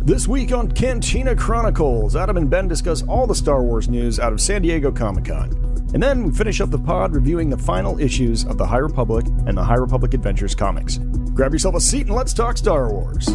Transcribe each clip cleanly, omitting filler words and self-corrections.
This week on Cantina Chronicles, Adam and Ben discuss all the Star Wars news out of San Diego Comic-Con. And then we finish up the pod reviewing the final issues of the High Republic and the High Republic Adventures comics. Grab yourself a seat and let's talk Star Wars.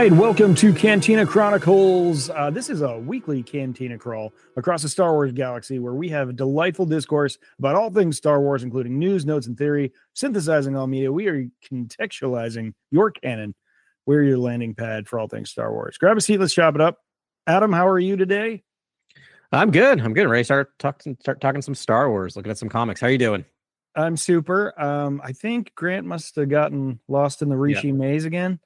Welcome to Cantina Chronicles. This is a weekly Cantina crawl across the Star Wars galaxy where we have a delightful discourse about all things Star Wars, including news, notes, and theory, synthesizing all media. We are contextualizing your canon. We're your landing pad for all things Star Wars. Grab a seat. Let's chop it up. Adam, how are you today? I'm good. Ready to start talking some Star Wars, looking at some comics. How are you doing? I'm super. I think Grant must have gotten lost in the Rishi maze again.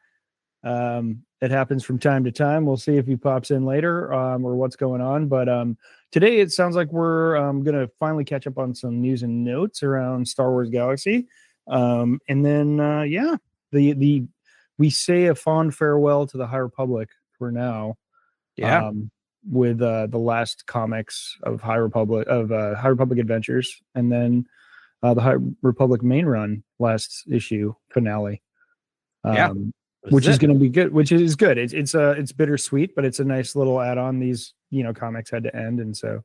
It happens from time to time. We'll see if he pops in later or what's going on. But today it sounds like we're going to finally catch up on some news and notes around Star Wars Galaxy. And then, we say a fond farewell to the High Republic for now. Yeah. With the last comics of High Republic Adventures, and then the High Republic main run last issue finale. Which is going to be good. Which is good. It's bittersweet, but it's a nice little add-on. These comics had to end, and so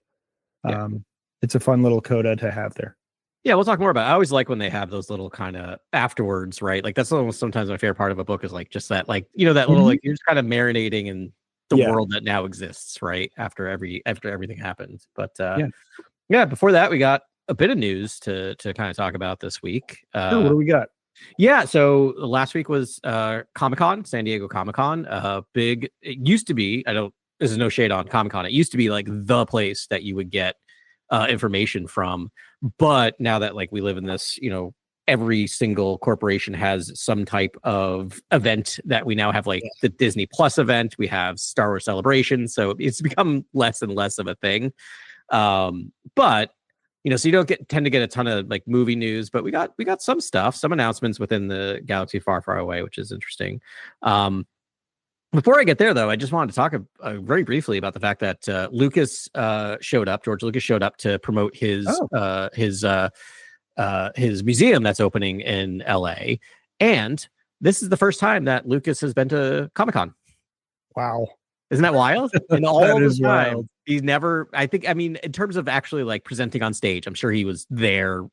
it's a fun little coda to have there. Yeah, we'll talk more about it. I always like when they have those little kind of afterwards, right? Like that's almost sometimes my favorite part of a book is like just that, like that little like you're just kind of marinating in the world that now exists, right? After everything happens. But before that, we got a bit of news to kind of talk about this week. Sure, what do we got? Yeah, so last week was Comic-Con, San Diego Comic-Con. It used to be, this is no shade on Comic-Con. It used to be like the place that you would get information from. But now that like we live in this, every single corporation has some type of event that we now have, like the Disney Plus event. We have Star Wars Celebration. So it's become less and less of a thing. But so you don't tend to get a ton of like movie news, but we got some stuff, some announcements within the galaxy far, far away, which is interesting. Before I get there, though, I just wanted to talk very briefly about the fact that George Lucas showed up to promote his museum that's opening in LA, and this is the first time that Lucas has been to Comic-Con. Wow. Isn't that wild? And all that the is time, wild. He's never, in terms of actually like presenting on stage, I'm sure he was there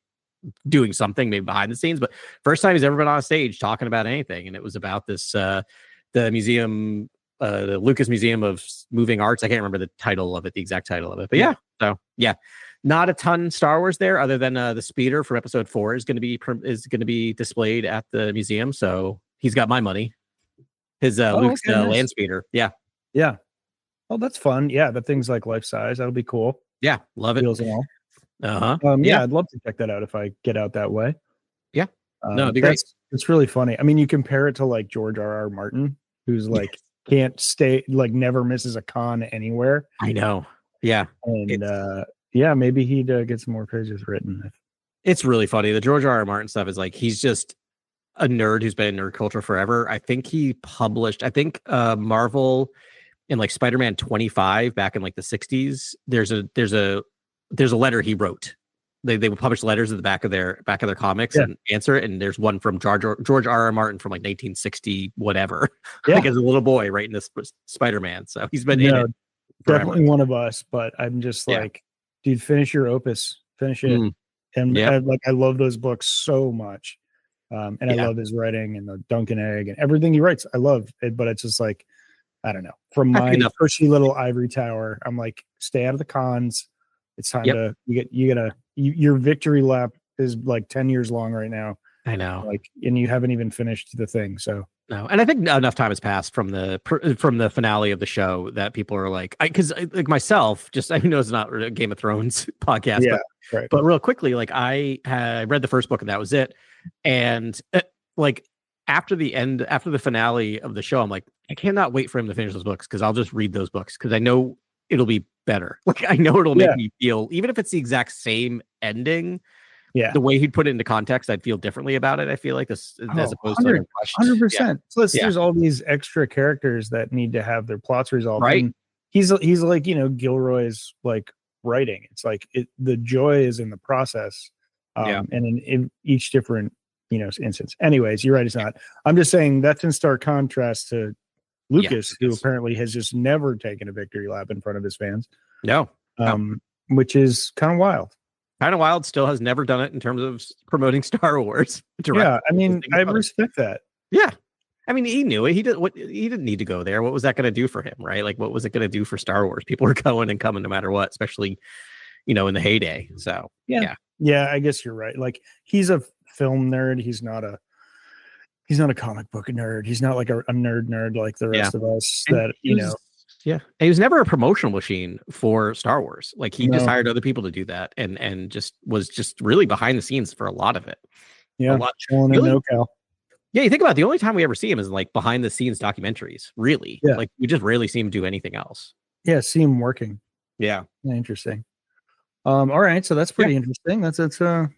doing something maybe behind the scenes, but first time he's ever been on stage talking about anything. And it was about this, the museum, the Lucas Museum of Moving Arts. I can't remember the exact title of it, but not a ton Star Wars there other than the speeder from episode 4 is going to be displayed at the museum. So he's got my money. His Luke's land speeder. Yeah. Yeah. Oh, that's fun. Yeah, the thing's like life size. That'll be cool. Yeah, love it. Wheels and all. I'd love to check that out if I get out that way. Yeah. No, it'd be great. It's really funny. I mean, you compare it to like George R.R. Martin, who's like can't stay, like never misses a con anywhere. I know. Yeah. And maybe he'd get some more pages written. It's really funny. The George R.R. Martin stuff is like he's just a nerd who's been in nerd culture forever. I think he published, Marvel in like Spider-Man 25 back in like the 60s. There's a letter he wrote. They would publish letters at the back of their comics and answer it. And there's one from George R.R. Martin from like 1960 whatever, like as a little boy writing this Spider-Man. So he's been in it forever. Definitely one of us. But I'm just like, dude, finish your opus, finish it. And I love those books so much. I love his writing and the Dunkin' Egg and everything he writes. I love it, but it's just like, I don't know. From my cushy little ivory tower, I'm like, stay out of the cons. It's time to your victory lap is like 10 years long right now. I know. Like, and you haven't even finished the thing. So no, and I think enough time has passed from the finale of the show that people are like, because like myself, just I know it's not a Game of Thrones podcast, but real quickly, like I read the first book and that was it, and like after the finale of the show, I'm like, I cannot wait for him to finish those books because I'll just read those books because I know it'll be better. Like I know it'll make me feel, even if it's the exact same ending, the way he'd put it into context, I'd feel differently about it. I feel like this, as opposed to 100%. Plus, there's all these extra characters that need to have their plots resolved. Right. And he's like, Gilroy's like writing. It's like the joy is in the process. And in each different, instance. Anyways, you're right. It's not. I'm just saying that's in stark contrast to Lucas, who apparently has just never taken a victory lap in front of his fans. No. Which is kind of wild. Still has never done it in terms of promoting Star Wars. Yeah, I mean, I respect that. Yeah, I mean, he knew it. He didn't need to go there. What was that going to do for him, right? Like, what was it going to do for Star Wars? People were going and coming no matter what, especially, in the heyday. So yeah, I guess you're right. Like, he's a film nerd. He's not a comic book nerd. He's not like a nerd like the rest of us. Yeah. And he was never a promotional machine for Star Wars. Like he just hired other people to do that and just was really behind the scenes for a lot of it. Yeah. Chilling in NoCal. Yeah. You think about it, the only time we ever see him is like behind the scenes documentaries, really. Yeah. Like we just rarely see him do anything else. Yeah. See him working. Yeah. Interesting. All right. So that's pretty interesting. That's a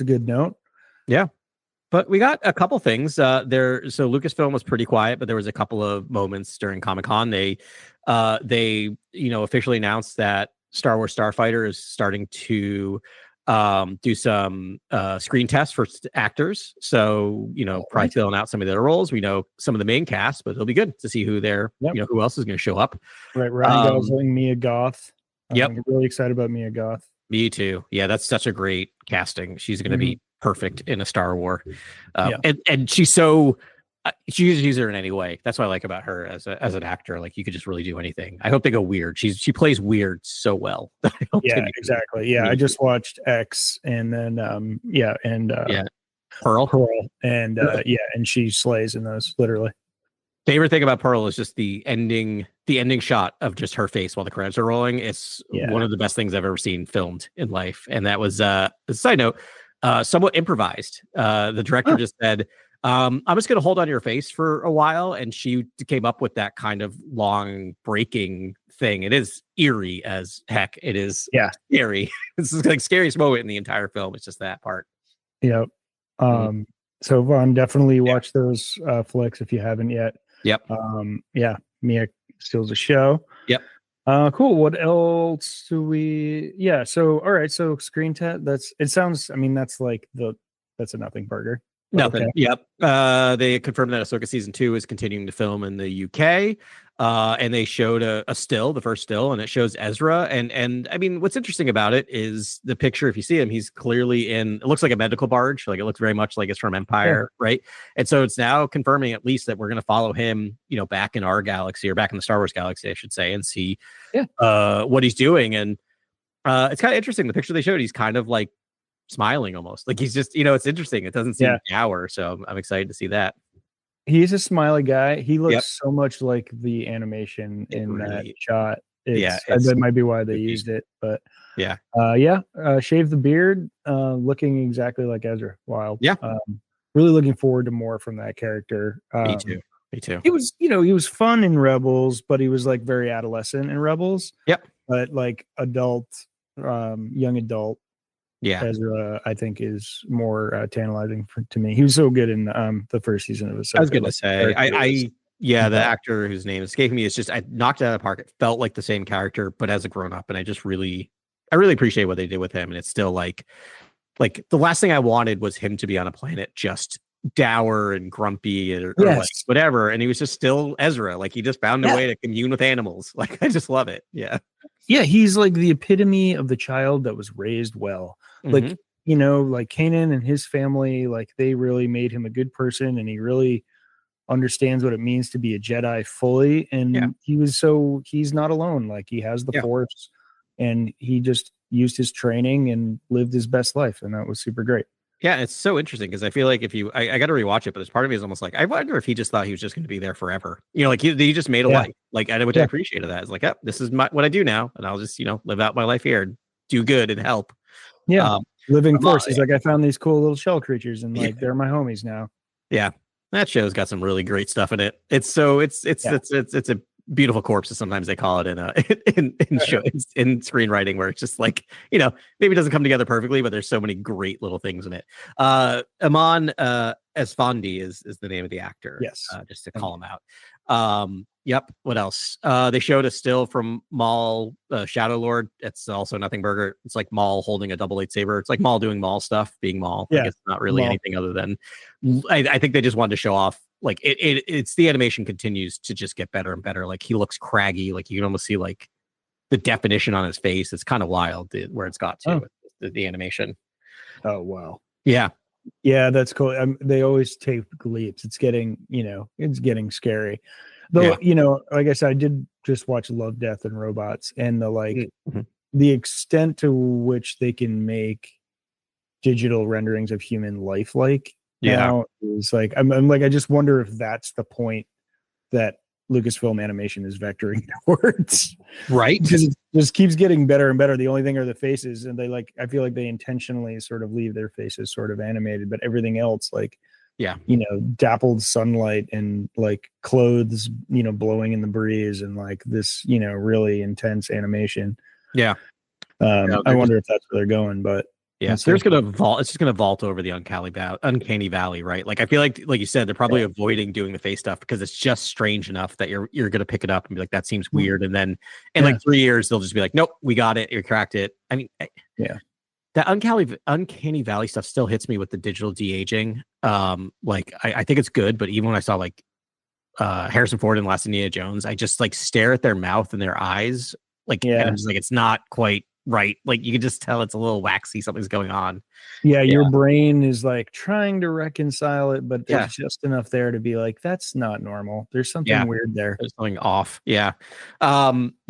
good note. Yeah. But we got a couple things there. So Lucasfilm was pretty quiet, but there was a couple of moments during Comic-Con. They officially announced that Star Wars Starfighter is starting to do some screen tests for actors. So, probably filling out some of their roles. We know some of the main cast, but it'll be good to see who who else is going to show up. Right. Ryan Gosling, Mia Goth. Yep. I'm really excited about Mia Goth. Me too. Yeah, that's such a great casting. She's going to be perfect in a Star Wars. And she's so she could use her in any way. That's what I like about her as an actor. Like you could just really do anything. I hope they go weird. She plays weird so well. Yeah, exactly. Yeah, I just watched X and then Pearl and and she slays in those literally. Favorite thing about Pearl is just the ending shot of just her face while the credits are rolling. It's one of the best things I've ever seen filmed in life. And that was a side note, somewhat improvised. The director just said, I'm just going to hold on your face for a while. And she came up with that kind of long breaking thing. It is eerie as heck. It is scary. This is like scariest moment in the entire film. It's just that part. Yep. So Vaughn, definitely watch those flicks if you haven't yet. Yep. Mia steals a show. Yep. Cool. What else do we? Yeah. So all right. So screen test. That's a nothing burger. Nothing. Okay. Yep. They confirmed that Ahsoka season 2 is continuing to film in the UK. And they showed a still, the first still, and it shows Ezra. And I mean, what's interesting about it is the picture. If you see him, he's clearly it looks like a medical barge. Like it looks very much like it's from Empire, right? And so it's now confirming at least that we're going to follow him, back in our galaxy or back in the Star Wars galaxy, I should say, and see what he's doing. And it's kind of interesting. The picture they showed, he's kind of like smiling almost. Like he's just, it's interesting. It doesn't seem dour. So I'm excited to see that. He's a smiley guy. He looks so much like the animation in that shot. That might be why they used it. But shave the beard, looking exactly like Ezra. Wow. Yeah. Really looking forward to more from that character. Me too. He was, he was fun in Rebels, but he was like very adolescent in Rebels. Yep. But like young adult. Yeah, Ezra, I think, is more tantalizing to me. He was so good in the first season of Ahsoka. I was going to say, the actor whose name is escaping me, is just I knocked it out of the park. It felt like the same character, but as a grown up, and I really appreciate what they did with him. And it's still like the last thing I wanted was him to be on a planet just dour and grumpy or like whatever, and he was just still Ezra. Like he just found a way to commune with animals. Like I just love it. Yeah, he's like the epitome of the child that was raised well. Like like Kanan and his family, like they really made him a good person, and he really understands what it means to be a Jedi fully. And he's not alone. Like he has the Force, and he just used his training and lived his best life, and that was super great. Yeah, it's so interesting because I feel like I got to rewatch it, but there's part of me is almost like I wonder if he just thought he was just going to be there forever. Like he just made a life. Like I appreciated that. It's like, this is what I do now, and I'll just live out my life here and do good and help. Yeah, living Force. He's like, I found these cool little shell creatures, and like they're my homies now. Yeah, That show's got some really great stuff in it. It's a beautiful corpse, as sometimes they call it in in screenwriting, where it's just like, maybe it doesn't come together perfectly, but there's so many great little things in it. Aman Esfandi is the name of the actor. Yes. Just to call him out. Yep. What else? They showed a still from Maul, Shadow Lord. It's also Nothing Burger. It's like Maul holding a double lightsaber. It's like Maul doing Maul stuff, being Maul. Yeah. Like, it's not really anything other than. I think they just wanted to show off. Like it's the animation continues to just get better and better. Like he looks craggy. Like you can almost see like the definition on his face. It's kind of wild where it's got to with the animation. Oh wow. Yeah. Yeah, that's cool. They always take leaps. It's getting scary. Though, like I said, I did just watch Love, Death, and Robots, and the extent to which they can make digital renderings of human life now is like, I'm like, I just wonder if that's the point that Lucasfilm Animation is vectoring towards. Right. Because it just keeps getting better and better. The only thing are the faces, and I feel like they intentionally sort of leave their faces sort of animated, but everything else, like, dappled sunlight and like clothes, blowing in the breeze, and like this, really intense animation. Yeah. I wonder if that's where they're going, but they're just gonna vault. It's just gonna vault over the uncanny valley, right? Like I feel like you said, they're probably avoiding doing the face stuff because it's just strange enough that you're gonna pick it up and be like, that seems weird, and then in like 3 years they'll just be like, nope, we got it, you cracked it. I mean, that uncanny valley stuff still hits me with the digital de-aging. Like I think it's good, but even when I saw like Harrison Ford and Last Indiana Jones, I just like stare at their mouth and their eyes, like, and I'm just like, it's not quite right. Like you can just tell it's a little waxy, something's going on. Your brain is like trying to reconcile it, but there's just enough there to be like, that's not normal. There's something weird there. There's something off.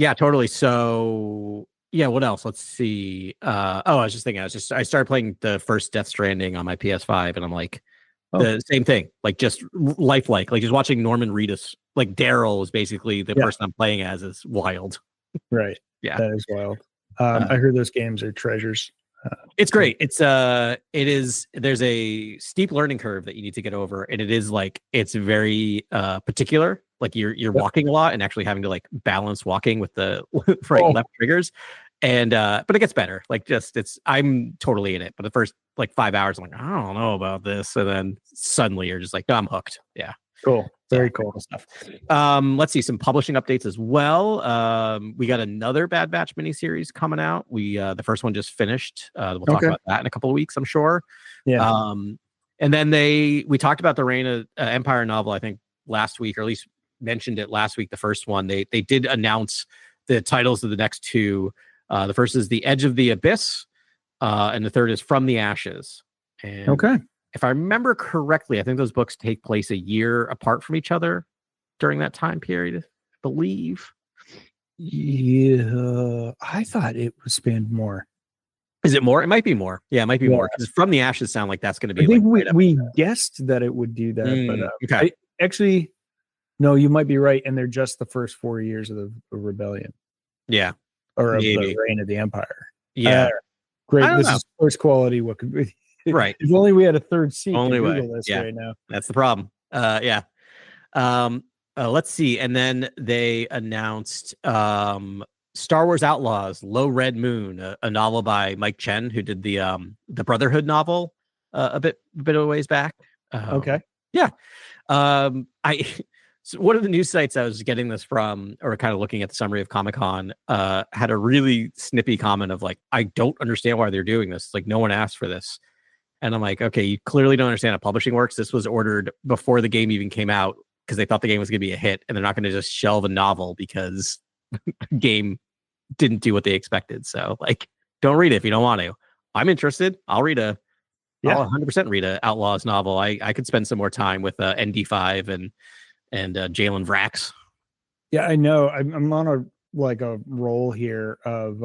Totally. So what else? Let's see. I was just thinking, I started playing the first Death Stranding on my PS5, and I'm like, the same thing, like just lifelike, like just watching Norman Reedus, like Daryl is basically the person I'm playing as, is wild. Right. Yeah. That is wild. I heard those games are treasures. It's great. There's a steep learning curve that you need to get over, and it is like, it's very particular. Like you're walking a lot and actually having to like balance walking with the left triggers. And but it gets better. Like I'm totally in it. But the first like 5 hours, I'm like, I don't know about this. And then suddenly you're just like, no, I'm hooked. Yeah. Cool. Very cool stuff. Let's see some publishing updates as well. We got another Bad Batch miniseries coming out. The first one just finished. We'll talk about that in a couple of weeks, I'm sure. Yeah. And then we talked about the Reign of Empire novel, I think last week, or at least mentioned it last week. The first one, they did announce the titles of the next two. The first is The Edge of the Abyss, and the third is From the Ashes. And if I remember correctly, I think those books take place a year apart from each other during that time period, I believe. Yeah, I thought it was spanned more. Is it more? It might be more. Yeah, it might be more. Because From the Ashes sound like that's going to be. I think we guessed that it would do that, but actually, no, you might be right. And they're just the first 4 years of the rebellion. Yeah. Or of the reign of the Empire. Yeah. Great. This is first quality. What could be right? If only we had a third seat. Only way. Right now. That's the problem. Let's see. And then they announced Star Wars Outlaws, Low Red Moon, a novel by Mike Chen, who did the Brotherhood novel a bit of a ways back. Yeah. So one of the news sites I was getting this from, or kind of looking at the summary of ComicCon, had a really snippy comment of like, I don't understand why they're doing this. It's like, no one asked for this. And I'm like, okay, you clearly don't understand how publishing works. This was ordered before the game even came out because they thought the game was going to be a hit, and they're not going to just shelve a novel because the game didn't do what they expected. So like, don't read it if you don't want to. I'm interested. I'll 100% read a Outlaws novel. I could spend some more time with ND5 and Jalen Vrax. Yeah, I know. I'm on a roll here of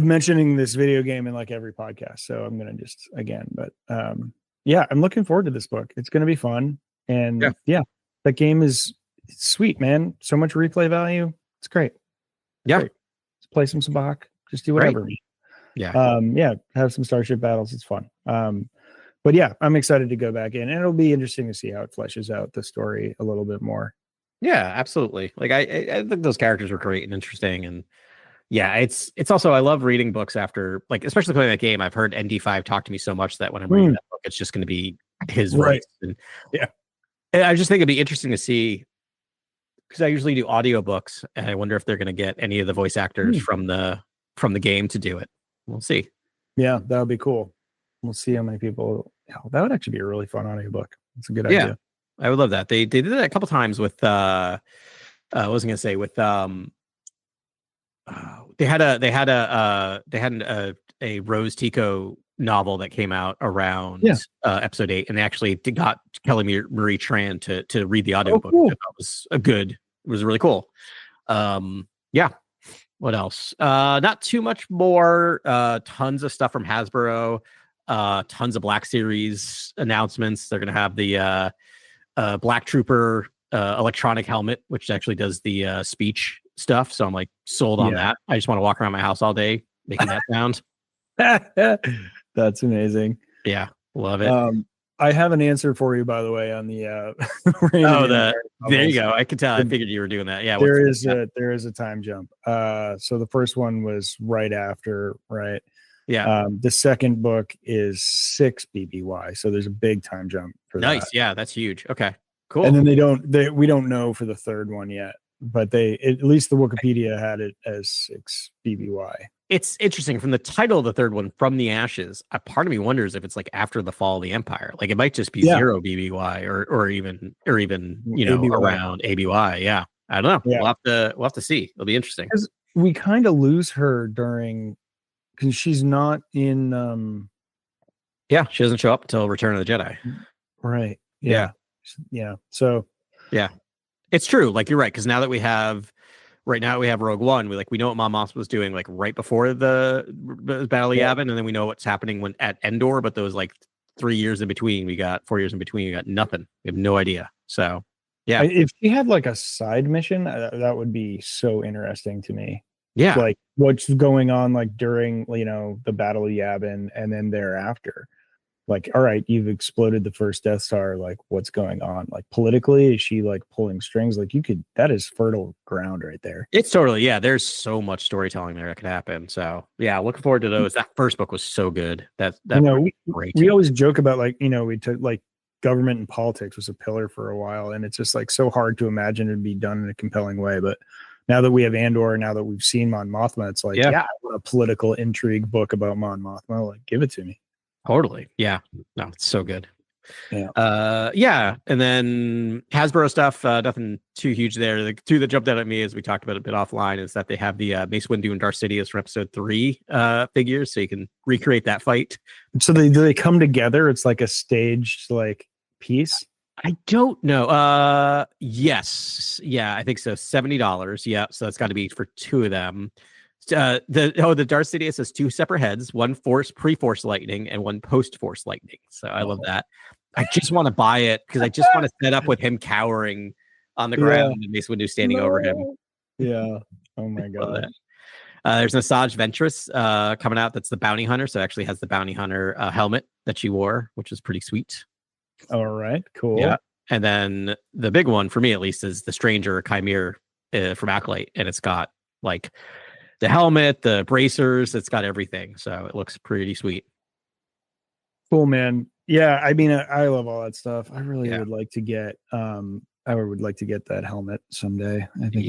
mentioning this video game in like every podcast. So I'm gonna just but I'm looking forward to this book. It's gonna be fun, and that game is sweet, man. So much replay value. It's great. Yeah, great. Let's play some Sabacc. Just do whatever. Right. Have some Starship battles. It's fun. but yeah, I'm excited to go back in, and it'll be interesting to see how it fleshes out the story a little bit more. Yeah, absolutely. Like I think those characters were great and interesting, and yeah, it's also I love reading books after, like, especially playing that game. I've heard ND5 talk to me so much that when I'm reading that book, it's just going to be his Right. voice. And Yeah. I just think it'd be interesting to see, because I usually do audiobooks, and I wonder if they're going to get any of the voice actors from the game to do it. We'll see. Yeah, that would be cool. We'll see how many people. Oh, that would actually be a really fun audiobook. It's a good Yeah, idea. I would love that. They did it a couple times with I was gonna say with they had a Rose Tico novel that came out around episode 8, and they actually got Kelly Marie Tran to read the audiobook. Cool. Which I thought it was really cool. Yeah. What else? Not too much more. Tons of stuff from Hasbro. Tons of Black Series announcements. They're gonna have the Black Trooper electronic helmet, which actually does the speech stuff. So I'm like sold on that. I just want to walk around my house all day making that sound. That's amazing. Yeah, love it. I have an answer for you, by the way, on the there you go. I could tell. I figured you were doing that. Yeah, there is a time jump. So the first one was right after, right? Yeah. The second book is 6 BBY, so there's a big time jump for nice. That. Yeah, that's huge. Okay, cool. And then we don't know for the third one yet, but at least the Wikipedia had it as 6 BBY. It's interesting from the title of the third one, From the Ashes. A part of me wonders if it's like after the fall of the Empire. Like it might just be 0 BBY or even ABY. Around ABY. Yeah, I don't know. Yeah. We'll have to see. It'll be interesting. We kind of lose her because she's not in. Yeah, she doesn't show up until Return of the Jedi. Right. Yeah. So. Yeah, it's true. Like you're right, because now that we have. Right now we have Rogue One. We know what Mon Mothma was doing like right before the Battle of Yavin, and then we know what's happening at Endor. But those like 4 years in between, we got nothing. We have no idea. So yeah, if she had like a side mission, that would be so interesting to me. Yeah, like what's going on like during the Battle of Yavin and then thereafter. Like, all right, you've exploded the first Death Star. Like, what's going on? Like, politically, is she like pulling strings? Like, that is fertile ground right there. It's totally, there's so much storytelling there that could happen. So, yeah, looking forward to those. That first book was so good. That great. We always joke about we took like government and politics was a pillar for a while, and it's just like so hard to imagine it'd be done in a compelling way. But now that we have Andor, now that we've seen Mon Mothma, it's like, I want a political intrigue book about Mon Mothma. Like, give it to me. Totally. Yeah. No, it's so good. Yeah. And then Hasbro stuff, nothing too huge there. The two that jumped out at me, as we talked about a bit offline, is that they have the Mace Windu and Darth Sidious from episode 3 figures, so you can recreate that fight. So do they come together? It's like a staged like piece. I don't know. Yes. Yeah, I think so. $70. Yeah. So that's got to be for 2 of them. The Darth Sidious has 2 separate heads, one pre-force lightning and one post-force lightning. So I love that. I just want to buy it because I just want to set up with him cowering on the ground and Mace Windu standing over him. Yeah. Oh my god. There's an Asajj Ventress coming out. That's the bounty hunter. So it actually has the bounty hunter helmet that she wore, which is pretty sweet. All right. Cool. Yeah. And then the big one for me, at least, is the Stranger Chimere from Acolyte, and it's got like the helmet, the bracers, it's got everything. So it looks pretty sweet. Cool, man. Yeah, I mean, I love all that stuff. I really would like to get that helmet someday. I think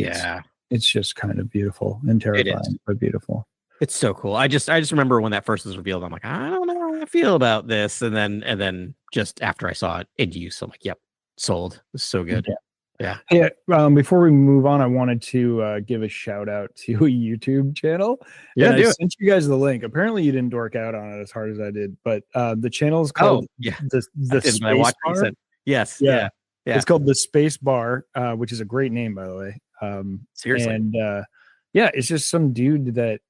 it's just kind of beautiful and terrifying, but beautiful. It's so cool. I just remember when that first was revealed, I'm like, I don't know how I feel about this. And then just after I saw it in use, I'm like, yep, sold. It's so good. Yeah. Before we move on, I wanted to give a shout out to a YouTube channel. Yeah, I sent you guys the link. Apparently, you didn't dork out on it as hard as I did, but the channel is called the Space Bar. Yes, yeah. It's called the Space Bar, which is a great name, by the way. Seriously, and it's just some dude that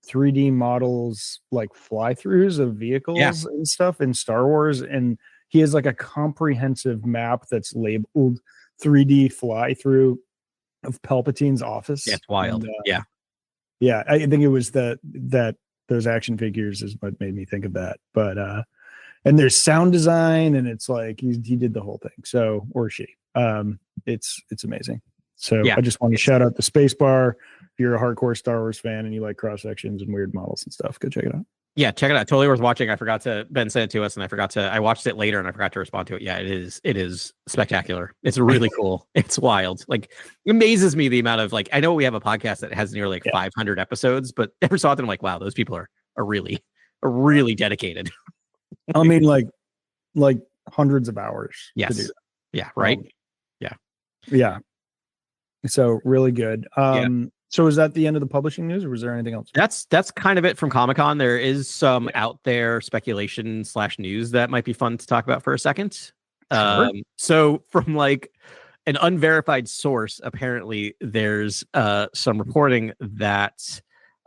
3D models like fly-throughs of vehicles and stuff in Star Wars, and he has like a comprehensive map that's labeled 3D fly-through of Palpatine's office. Yeah, it's wild. And, I think it was that those action figures is what made me think of that. But and there's sound design, and it's like he did the whole thing. So, or she, it's amazing. So Yeah. I just want to shout out the Spacebar. If you're a hardcore Star Wars fan and you like cross sections and weird models and stuff, go check it out. Yeah, check it out. Totally worth watching. Ben sent it to us, and I watched it later, and I forgot to respond to it. Yeah, it is spectacular. It's really cool. It's wild. Like, it amazes me the amount of, like, I know we have a podcast that has nearly 500 episodes, but every so often I'm like, wow, those people are really dedicated. I mean, like hundreds of hours. Yes. To do that. Yeah. Right. Yeah. So really good. So is that the end of the publishing news, or was there anything else? That's kind of it from Comic-Con. There is some out there speculation / news that might be fun to talk about for a second. Sure. So from like an unverified source, apparently there's some reporting that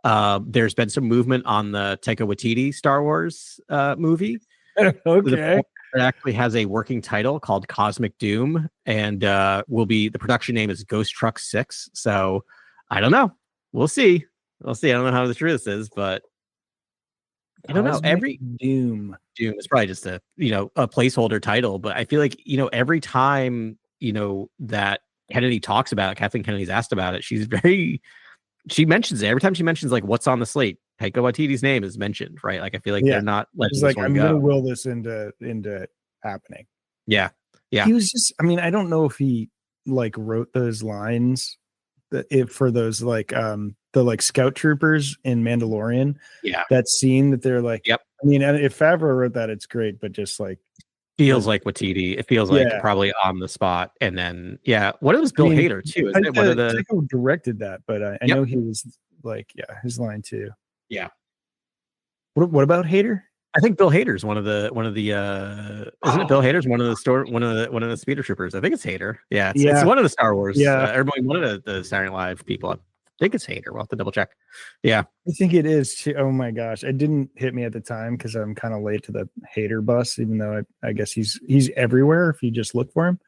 there's been some movement on the Taika Waititi Star Wars movie. Okay. It actually has a working title called Cosmic Doom, and the production name is Ghost Truck 6. So I don't know. We'll see. I don't know how true this is, but I don't know. Every Doom is probably just a placeholder title, but I feel like, every time, that Kennedy talks about it, Kathleen Kennedy's asked about it, she mentions it. Every time she mentions like what's on the slate, Taika Waititi's name is mentioned, right? Like, I feel like they're not letting this one I'm go. gonna will this into happening. Yeah. He was just, I mean, I don't know if he like wrote those lines for those like the like scout troopers in Mandalorian. Yeah. That scene that they're like, yep. I mean, if Favreau wrote that, it's great, but just like feels like Waititi. It feels like probably on the spot. And then what it was Bill Hader too. Isn't it one of the directed that, but I know he was like, his line too. Yeah. What about Hader? I think Bill Hader's one of the isn't it Bill Hader's one of the speeder troopers? I think it's Hader. Yeah, it's one of the Star Wars. Everybody, one of the Saturday Night Live people. I think it's Hader. We'll have to double check. Yeah, I think it is too. Oh my gosh, it didn't hit me at the time because I'm kind of late to the Hader bus. Even though I guess he's everywhere if you just look for him.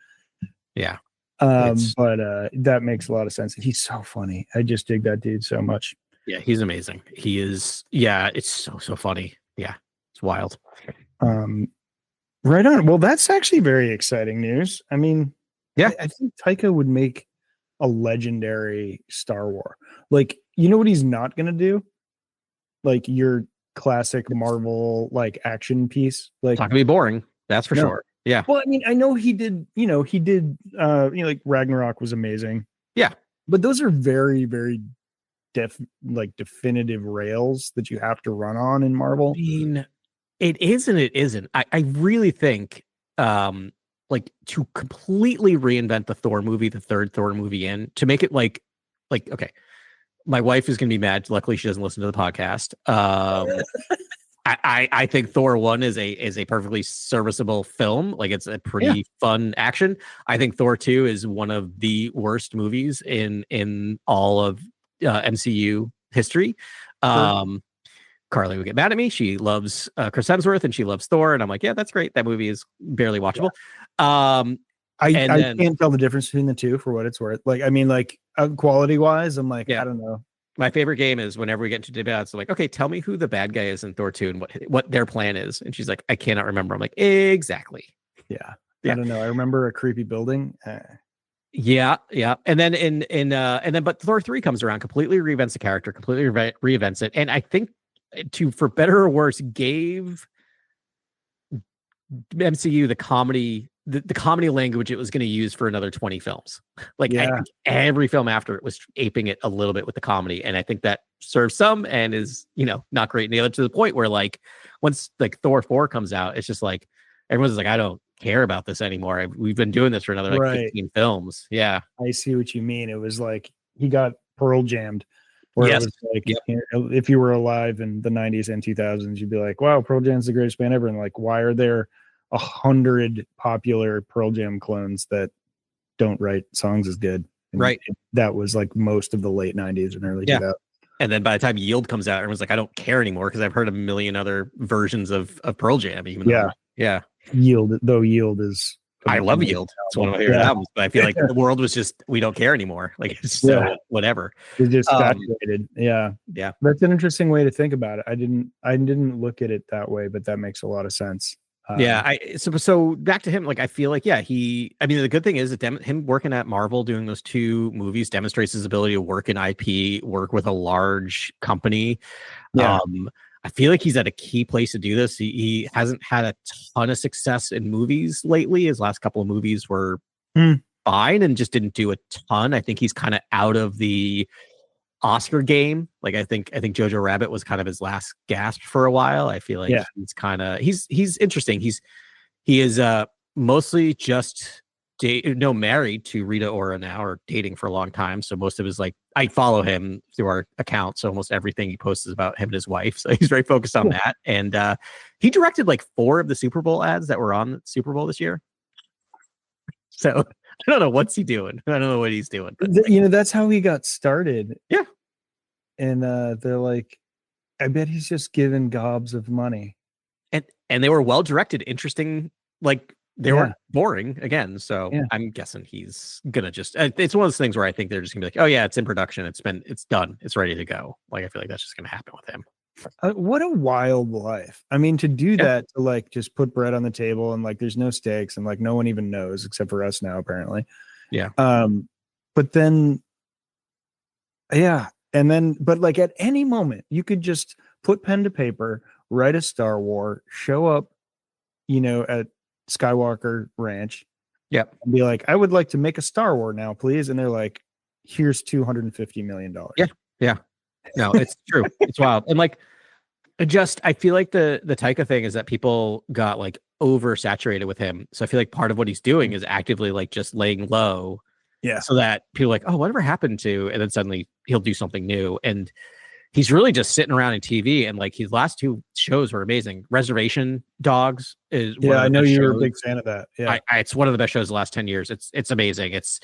Yeah. But that makes a lot of sense. He's so funny. I just dig that dude so much. Yeah, he's amazing. He is. Yeah, it's so funny. Yeah. Wild. Right on. Well, that's actually very exciting news. I mean, I think Taika would make a legendary Star Wars. Like, you know what he's not going to do? Like your classic Marvel like action piece. Like, it's not going to be boring. That's for sure. Yeah. Well, I mean, I know he did. Like Ragnarok was amazing. Yeah. But those are very, very definitive rails that you have to run on in Marvel. I mean, it is and it isn't. I really think like to completely reinvent the Thor movie, the third Thor movie to make it like okay, my wife is gonna be mad. Luckily she doesn't listen to the podcast. I think Thor 1 is a perfectly serviceable film. Like, it's a pretty fun action. I think Thor 2 is one of the worst movies in all of MCU history. Carly would get mad at me. She loves Chris Hemsworth and she loves Thor, and I'm like, yeah, that's great. That movie is barely watchable. I can't tell the difference between the two for what it's worth. Like, I mean, like quality wise, I'm like, I don't know. My favorite game is whenever we get into debates, like, okay, tell me who the bad guy is in Thor 2 and what their plan is. And she's like, I cannot remember. I'm like, exactly. Yeah. I don't know. I remember a creepy building. Yeah. And then but Thor 3 comes around, completely reinvents the character, completely reinvents it. And I think, for better or worse, gave MCU the comedy language it was going to use for another 20 films. Like, I think every film after it was aping it a little bit with the comedy, and I think that serves some and is not great in the other, to the point where like once like Thor 4 comes out, it's just like everyone's like, I don't care about this anymore. We've been doing this for another 15 films. Yeah, I see what you mean. It was like he got Pearl Jammed. Where it was like, if you were alive in the 90s and 2000s, you'd be like, wow, Pearl Jam's the greatest band ever. And like, why are there 100 popular Pearl Jam clones that don't write songs as good? And right. That was like most of the late 90s and early 2000s. And then by the time Yield comes out, everyone's like, I don't care anymore because I've heard a million other versions of Pearl Jam. Even though, Yield is. I love Yield. It's one of my favorite albums, but I feel like the world was just, we don't care anymore. Like, it's so whatever. It's just saturated. Yeah. That's an interesting way to think about it. I didn't look at it that way, but that makes a lot of sense. Yeah, so back to him. Like, I feel like, I mean, the good thing is that him working at Marvel doing those 2 movies demonstrates his ability to work in IP, work with a large company. Yeah. I feel like he's at a key place to do this. He hasn't had a ton of success in movies lately. His last couple of movies were fine and just didn't do a ton. I think he's kind of out of the Oscar game. Like, I think Jojo Rabbit was kind of his last gasp for a while. I feel like he's kind of he's interesting. He is mostly just married to Rita Ora now, or dating for a long time. So most of his, like, I follow him through our account, so almost everything he posts is about him and his wife. So he's very focused on that. And he directed like 4 of the Super Bowl ads that were on the Super Bowl this year. So I don't know what's he doing. I don't know what he's doing. That's how he got started. Yeah. And they're like, I bet he's just given gobs of money. And they were well directed, interesting. Like, they weren't boring again. So I'm guessing he's gonna just. It's one of those things where I think they're just gonna be like, oh yeah, it's in production. It's done. It's ready to go. Like, I feel like that's just gonna happen with him. What a wild life. I mean, to do that, to like just put bread on the table and like there's no stakes and like no one even knows except for us now, apparently. Yeah. But then, but like at any moment, you could just put pen to paper, write a Star Wars, show up, at Skywalker Ranch. Yep. And be like, I would like to make a Star Wars now, please. And they're like, here's $250 million. Yeah. Yeah. No, it's true. It's wild. And like, I feel like the Taika thing is that people got like oversaturated with him. So I feel like part of what he's doing is actively like just laying low. Yeah. So that people are like, oh, whatever happened to, and then suddenly he'll do something new. And he's really just sitting around in TV. And like, his last 2 shows were amazing. Reservation Dogs is I know you were a big fan of that. Yeah. It's one of the best shows of the last 10 years. It's amazing. It's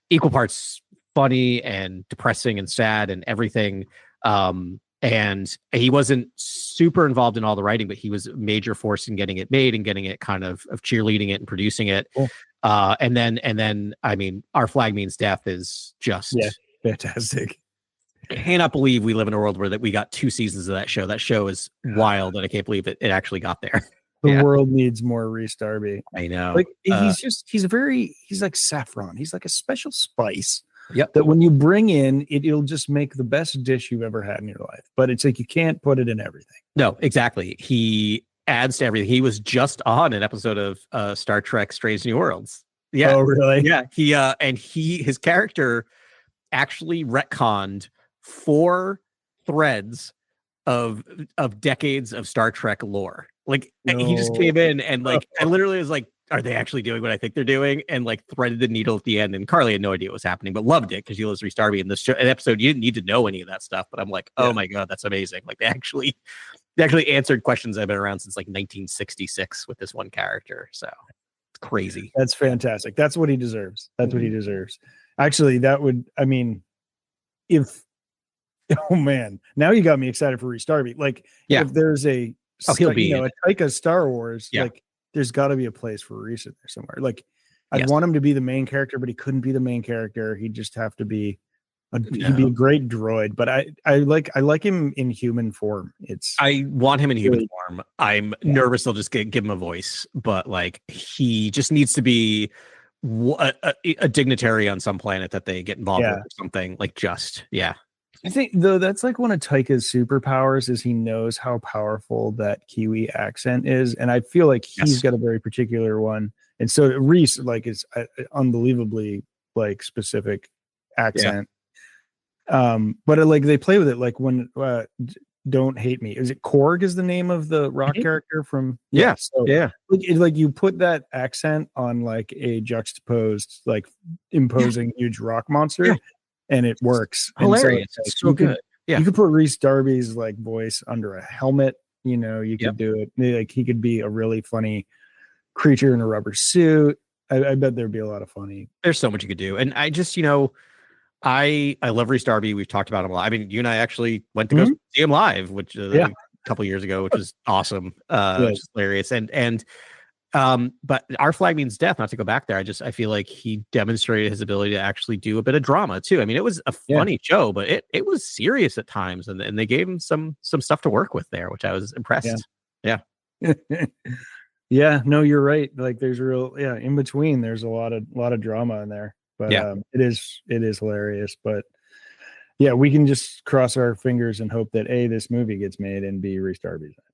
equal parts funny and depressing and sad and everything. And he wasn't super involved in all the writing, but he was a major force in getting it made and getting it kind of cheerleading it and producing it. Cool. And then, I mean, Our Flag Means Death is just fantastic. Cannot believe we live in a world where that we got 2 seasons of that show. That show is wild, and I can't believe it actually got there. The world needs more Rhys Darby. I know. Like, he's like saffron. He's like a special spice. Yep. That when you bring in, it'll just make the best dish you've ever had in your life. But it's like you can't put it in everything. No, exactly. He adds to everything. He was just on an episode of Star Trek: Strange New Worlds. Yeah. Oh, really? Yeah. His character actually retconned 4 threads of decades of Star Trek lore. Like, he just came in and like, I literally was like, are they actually doing what I think they're doing? And like threaded the needle at the end. And Carly had no idea what was happening, but loved it because she loves Rhys Darby. In this episode, you didn't need to know any of that stuff. But I'm like, oh my God, that's amazing. Like, they actually answered questions that have been around since like 1966 with this one character. So it's crazy. That's fantastic. That's what he deserves. That's what he deserves. Actually, oh man, now you got me excited for Rhys Darby. Like, if there's a Taika Star Wars, like, there's got to be a place for Rhys in there somewhere. Like, I'd want him to be the main character, but he couldn't be the main character. He'd just have to be he'd be a great droid. But I like him in human form. I want him in human form. I'm nervous they'll just give him a voice, but like, he just needs to be a dignitary on some planet that they get involved with or something. Like, I think, though, that's like one of Taika's superpowers is he knows how powerful that Kiwi accent is. And I feel like he's got a very particular one. And so Rhys, like, is unbelievably like specific accent. But like they play with it. Like when Don't Hate Me. Is it Korg is the name of the rock character from? Like you put that accent on like a juxtaposed, like imposing huge rock monster. And it works. Hilarious. It's so good. You could put Rhys Darby's like voice under a helmet. You could do it. Like, he could be a really funny creature in a rubber suit. I bet there'd be a lot of funny. There's so much you could do. And I just, I love Rhys Darby. We've talked about him a lot. I mean, you and I actually went to go see him live, which a couple years ago, which was awesome. Which is hilarious. But Our Flag Means Death, not to go back there, I feel like he demonstrated his ability to actually do a bit of drama too. I mean, it was a funny show, but it was serious at times, and they gave him some stuff to work with there, which I was impressed. Yeah, no, you're right. Like there's real, yeah, in between there's a lot of drama in there, but Yeah. it is hilarious. But yeah, we can just cross our fingers and hope that A, this movie gets made, and B, Reese Darby's in it.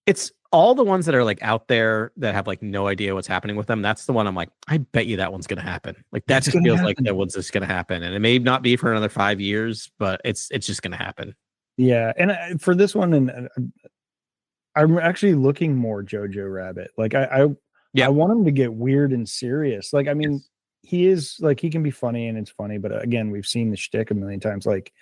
It's all the ones that are like out there that have like no idea what's happening with them. That's the one I'm like, I bet you that one's gonna happen. Like that It's just gonna feels like happen. that one's just gonna happen. And it may not be for another 5 years, but it's just gonna happen. Yeah, and for this one, and I'm actually looking more Jojo Rabbit. Like I Yeah. want him to get weird and serious. Like I mean, Yes. he is like he can be funny and it's funny, but again, we've seen the shtick a million times. Like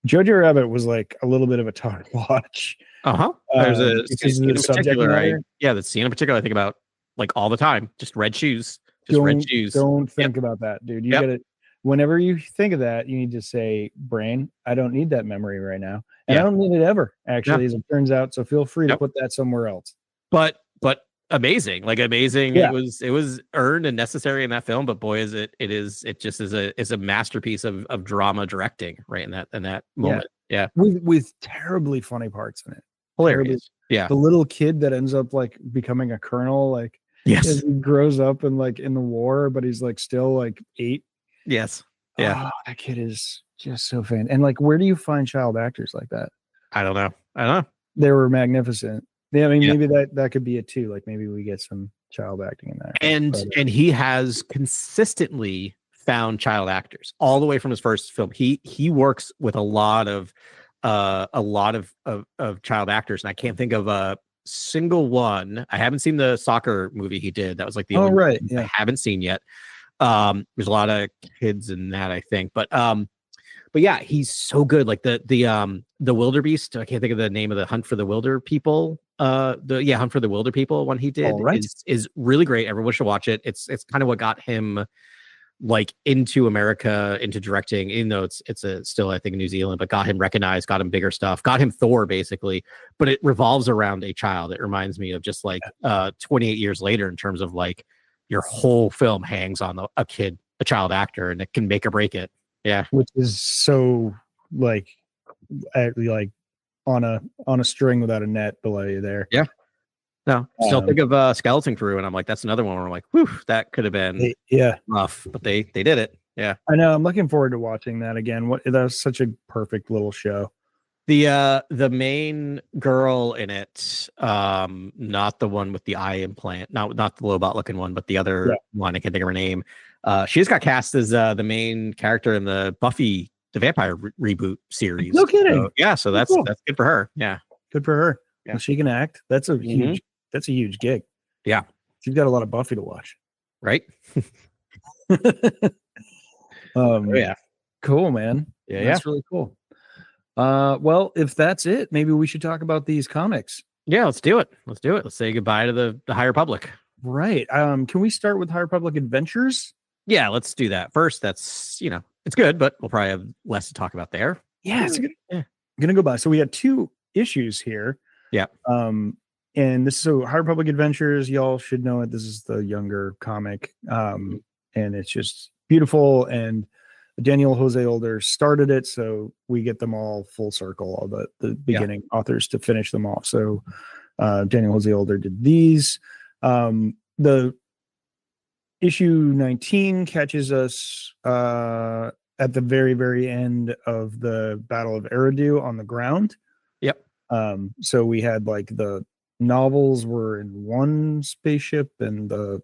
Jojo Rabbit was like a little bit of a tough watch Uh-huh. There's a because of scene the in subject particular. matter. The scene in particular I think about like all the time. Just red shoes. Just red Don't shoes. don't Yep. think about that, dude. You Yep. gotta whenever you think of that, you need to say, brain, I don't need that memory right now. And I Yeah. don't need it ever, Yeah. actually, as it turns out. So feel free to Yep. put that somewhere else. But amazing. Like amazing. Yeah. It was earned and necessary in that film, but boy is it just is a masterpiece of drama directing right in that Yeah. moment. Yeah. With terribly funny parts in it. Terribly. Hilarious. Yeah. The little kid that ends up like becoming a colonel, like as Yes. he grows up and like in the war, but he's like still like 8. Yes. Yeah. Oh, that kid is just so fan. And like, where do you find child actors like that? I don't know. I don't know. They were magnificent. Yeah, I mean, Yeah. maybe that could be it too. Like maybe we get some child acting in there. And But, and he has consistently found child actors all the way from his first film. He works with a lot of child actors, and I can't think of a single one. I haven't seen the soccer movie he did. That was like the oh only right, one I yeah. haven't seen yet. There's a lot of kids in that, I think, but yeah, he's so good. Like the wildebeest. I can't think of the name of the Hunt for the Wilder People. Hunt for the Wilder People one he did All right. is really great. Everyone should watch it. It's kind of what got him like into America, into directing, even though it's a still I think New Zealand, but got him recognized, got him bigger stuff, got him Thor basically. But it revolves around a child. It reminds me of just like 28 years later in terms of like your whole film hangs on a kid, a child actor, and it can make or break it. Yeah. Which is so like on a string without a net below you there. Yeah. No, still think of Skeleton Crew, and I'm like, that's another one where I'm like, whew, that could have been rough, but they did it. Yeah. I know. I'm looking forward to watching that again. That was such a perfect little show. The main girl in it, not the one with the eye implant, not the Lobot looking one, but the other one, I can't think of her name. She just got cast as the main character in the Buffy the Vampire reboot series. No kidding. So that's good for her. Yeah. Good for her. Yeah. Well, she can act. That's a huge gig. Yeah. She's got a lot of Buffy to watch. Right. Yeah. Cool, man. Yeah. That's really cool. Well, if that's it, maybe we should talk about these comics. Yeah, let's do it. Let's say goodbye to the High Republic. Right. Can we start with High Republic Adventures? Yeah, let's do that. First, that's, it's good, but we'll probably have less to talk about there. Yeah, it's gonna go by. So we had 2 issues here. Yeah. And this is High Republic Adventures. Y'all should know it. This is the younger comic. And it's just beautiful. And Daniel Jose Older started it, so we get them all full circle, all the beginning authors to finish them off. So Daniel Jose Older did these. The issue 19 catches us at the very, very end of the Battle of Eridu on the ground. Yep. So we had like the novels were in one spaceship, and the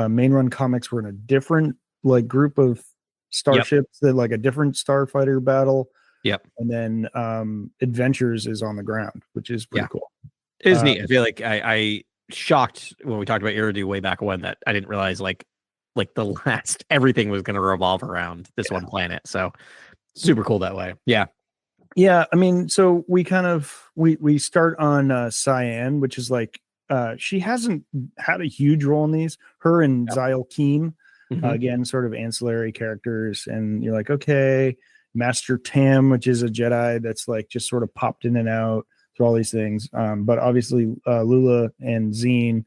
main run comics were in a different like group of starships that like a different starfighter battle. Yep. And then Adventures is on the ground, which is pretty cool. It is neat. I feel like I shocked when we talked about Eridu way back when that I didn't realize like the last everything was going to revolve around this one planet. So super cool that way. Yeah. Yeah. I mean, so we kind of we start on Cyan, which is like she hasn't had a huge role in these. Her and Zyle Keem, again, sort of ancillary characters, and you're like, okay, Master Tam, which is a Jedi that's like just sort of popped in and out through all these things. But obviously Lula and Zine,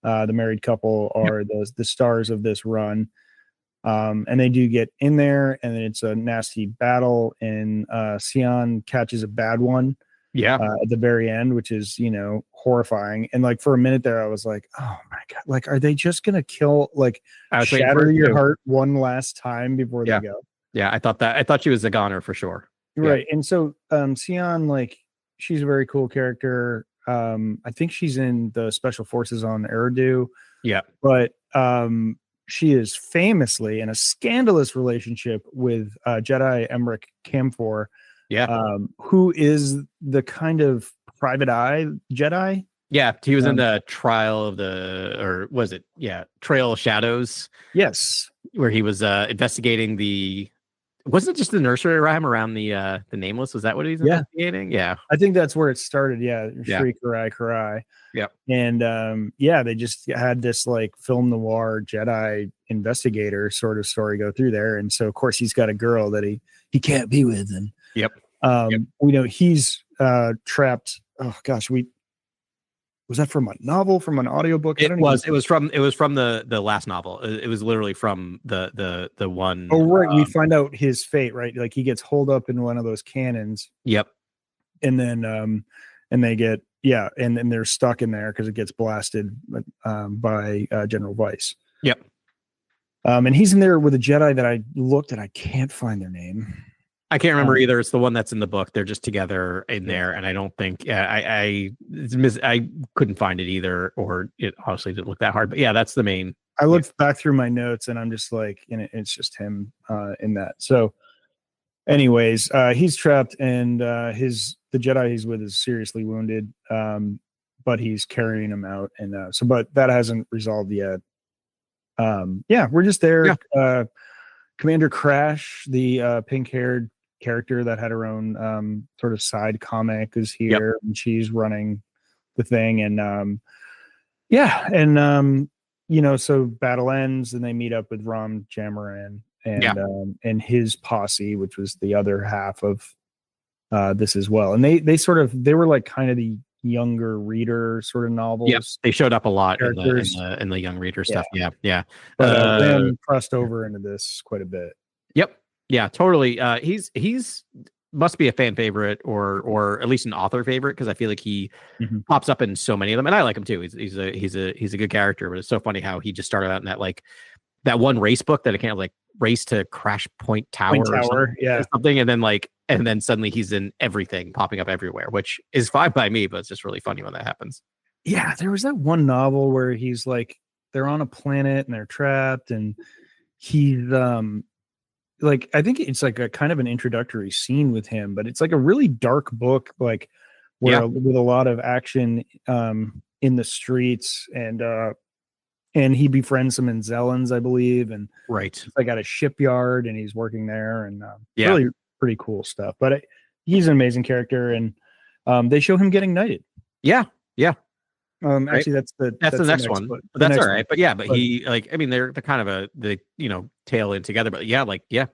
the married couple, are the stars of this run. And they do get in there, and it's a nasty battle, and Sion catches a bad one. Yeah. At the very end, which is, horrifying. And like for a minute there, I was like, oh my God, like, are they just going to kill, like, I was waiting for shatter it your too. heart one last time before Yeah. they go? Yeah. I thought she was a goner for sure. Right. And so, Sion, like, she's a very cool character. I think she's in the special forces on Eridu. Yeah. But, she is famously in a scandalous relationship with Jedi Emmerich Camphor, who is the kind of private eye Jedi. Yeah, he was in the trial of was it? Yeah, Trail of Shadows. Yes, where he was investigating wasn't it just the nursery rhyme around the Nameless? Was that what he's investigating? Yeah, I think that's where it started. Yeah, yeah. Shri Karai Karai. Yeah, and they just had this like film noir Jedi investigator sort of story go through there, and so of course he's got a girl that he can't be with, and we know he's trapped. Oh gosh, was that from a novel, from an audiobook? It was from the last novel. It was literally from the one. Oh right, we find out his fate, right? Like he gets holed up in one of those cannons. Yep. And then and they get and then they're stuck in there because it gets blasted by General Weiss. Yep. And he's in there with a Jedi that I looked and I can't find their name. I can't remember either. It's the one that's in the book. They're just together in there, and I don't think I couldn't find it either, or it honestly didn't look that hard. But yeah, that's the main. I looked back through my notes, and I'm just like, it's just him in that. So, anyways, he's trapped, and the Jedi he's with is seriously wounded, but he's carrying him out, and but that hasn't resolved yet. We're just there. Yeah. Commander Crash, the pink-haired character that had her own sort of side comic, is here, and she's running the thing, and so battle ends, and they meet up with Rom Jamaran and his posse, which was the other half of this as well. And they were like kind of the younger reader sort of novels. Yes, they showed up a lot in the young reader stuff. Yeah. But Dan crossed over into this quite a bit. Yep. Yeah, totally. He's must be a fan favorite or at least an author favorite, because I feel like he pops up in so many of them, and I like him too. He's a good character, but it's so funny how he just started out in that one race book that I can't Race to Crash Point Tower, or something, and then suddenly he's in everything, popping up everywhere, which is fine by me, but it's just really funny when that happens. Yeah, there was that one novel where he's like, they're on a planet and they're trapped, and he's I think it's like a kind of an introductory scene with him, but it's like a really dark book, like with a lot of action in the streets, and he befriends some Anzellans, I believe, and right, I got a shipyard and he's working there, and really pretty cool stuff. But he's an amazing character, and they show him getting knighted. Yeah. Actually, that's the next one. But that's all right. But he they're kind of the tail end together. But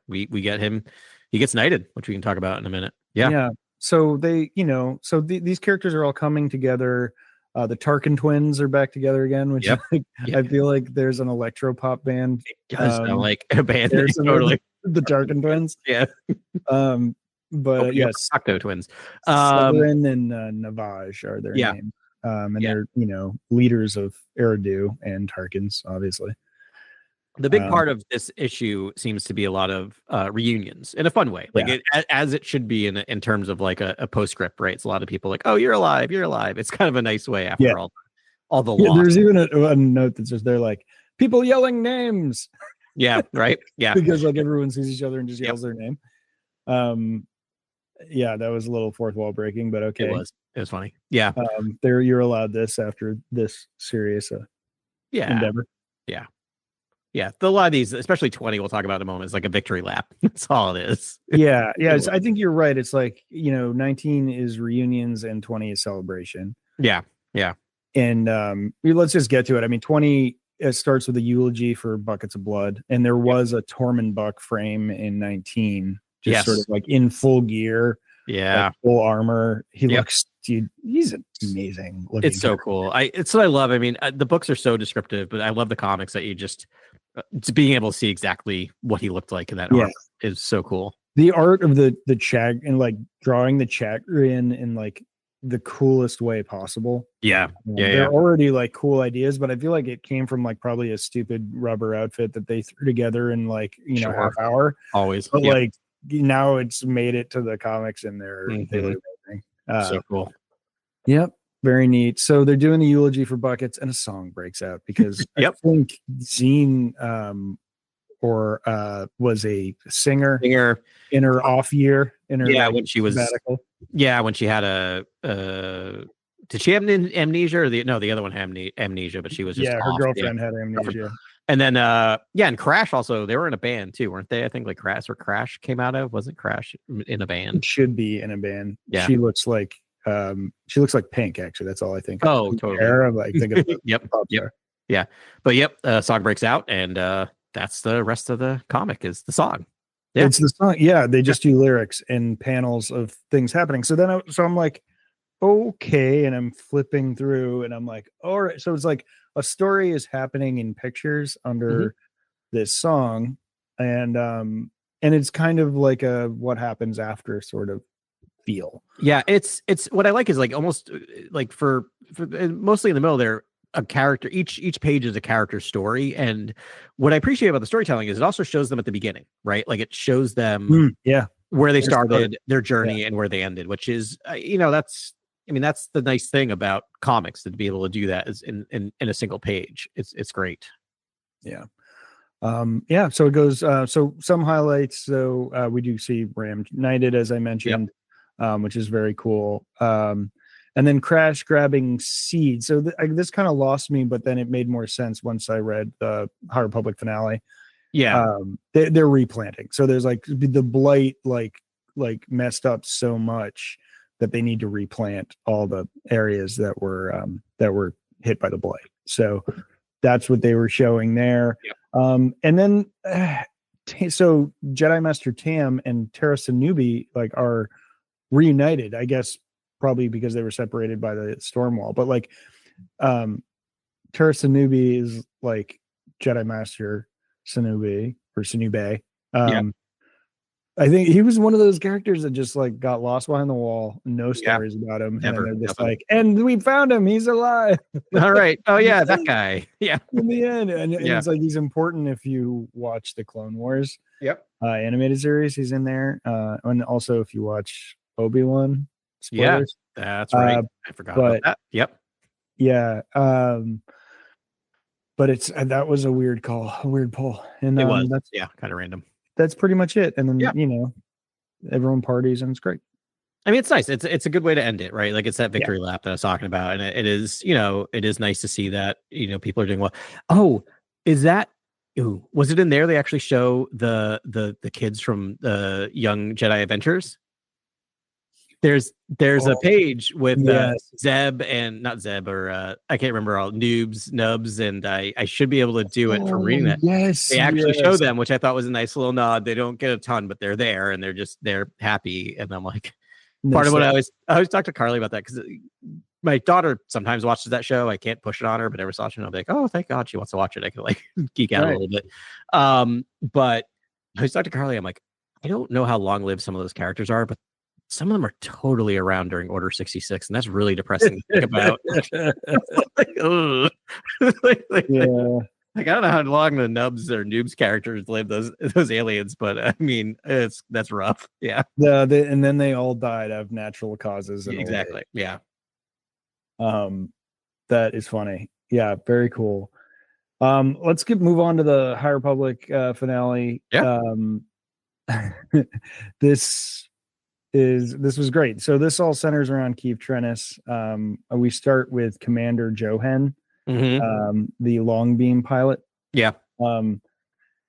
we get him. He gets knighted, which we can talk about in a minute. Yeah. So they, these characters are all coming together. The Tarkin twins are back together again, which I feel like there's an electro pop band. It does sound like a band. Totally. The Tarkin twins. Yeah. But yes, Octo twins. Severin and Navaj are their names. And they're, leaders of Eridu and Tarkins, obviously. The big part of this issue seems to be a lot of reunions in a fun way, as it should be in terms of like a postscript, right? It's a lot of people like, oh, you're alive. It's kind of a nice way after all the loss. There's even a note that says they're like people yelling names. Yeah, right. Yeah, because like everyone sees each other and just yells their name. That was a little fourth wall breaking, but okay. It was funny. Yeah. You're allowed this after this serious endeavor. Yeah. Yeah. A lot of these, especially 20, we'll talk about in a moment, is like a victory lap. That's all it is. Yeah. I think you're right. It's like, 19 is reunions and 20 is celebration. Yeah. And let's just get to it. I mean, 20 starts with a eulogy for Buckets of Blood, and there was a Tormund Buck frame in 19, just sort of like in full gear. Yeah, like full armor. He looks, dude, he's amazing looking. It's so cool. It's what I love. I mean, the books are so descriptive, but I love the comics that you just being able to see exactly what he looked like in that art is so cool. the art of the Chag and like drawing the Chagrin in like the coolest way possible. Yeah. They're already like cool ideas, but I feel like it came from like probably a stupid rubber outfit that they threw together in like, half hour. Always. But like now it's made it to the comics and they look amazing. So cool. Yep. Very neat. So they're doing the eulogy for Buckets and a song breaks out because I think Zine was a singer in her off year in her when she was sabbatical. When she had a did she have amnesia or the other one had amnesia, but she was just her girlfriend had amnesia. And then and Crash also, they were in a band too, weren't they? I think like Crash came out of, wasn't Crash in a band? It should be in a band. Yeah. She looks like Pink, actually. That's all I think. Oh, totally. Of, like, think of yep. Yeah. But song breaks out, and that's the rest of the comic is the song. Yeah. It's the song. Yeah, they just do lyrics and panels of things happening. So then I'm like, okay, and I'm flipping through and I'm like, all right. So it's like a story is happening in pictures under this song, and it's kind of like a what happens after sort of feel. Yeah, it's what I like is like almost like for mostly in the middle there, a character, each page is a character's story. And what I appreciate about the storytelling is it also shows them at the beginning, right? Like it shows them where they started, their journey, and where they ended, which is that's the nice thing about comics, to be able to do that is in a single page. It's great. Yeah. So it goes so some highlights. So we do see Ram United, as I mentioned, which is very cool. And then Crash grabbing seed. So this kind of lost me, but then it made more sense once I read the High Republic finale. Yeah. They're replanting. So there's like the blight like messed up so much that they need to replant all the areas that were hit by the blight. So that's what they were showing there. Yep. And then so Jedi Master Tam and Terra Sanubi like are reunited, I guess, probably because they were separated by the storm wall. But like Terra Sanubi is like Jedi Master Sanubi or Sanube. I think he was one of those characters that just like got lost behind the wall. No stories about him. Never, and then they're just like, and we found him. He's alive. All right. Oh yeah, that guy. Yeah. In the end, and it's like he's important if you watch the Clone Wars. Yep. Animated series. He's in there. And also if you watch Obi-Wan. Spoilers. Yeah, that's right. I forgot about that. Yep. Yeah. But it's that was a weird call, a weird pull, and it was. That's kind of random. That's pretty much it. And then everyone parties and it's great. I mean, it's nice. It's a good way to end it, right? Like it's that victory lap that I was talking about, and it is it is nice to see that people are doing well. Oh, is that? Ooh, was it in there? They actually show the kids from the Young Jedi Adventures. There's a page with Zeb and not Zeb or I can't remember all Nubs, and I should be able to do it from reading that. Yes, they actually show them, which I thought was a nice little nod. They don't get a ton, but they're there and they're happy. And I'm like, part of what I always talk to Carly about that, because my daughter sometimes watches that show. I can't push it on her, but every so often I'll be like, oh, thank God she wants to watch it. I can like geek out a little bit. But I always talk to Carly. I'm like, I don't know how long lived some of those characters are, but some of them are totally around during Order 66, and that's really depressing to think about. Like, I don't know how long the Nubs or Noobs characters live, those aliens, but I mean, that's rough. Yeah. And then they all died of natural causes. Exactly. Yeah. That is funny. Yeah. Very cool. Let's move on to the High Republic finale. Yeah. This was great. So this all centers around Keith Trennis. We start with Commander Johan, the Long Beam pilot. Yeah.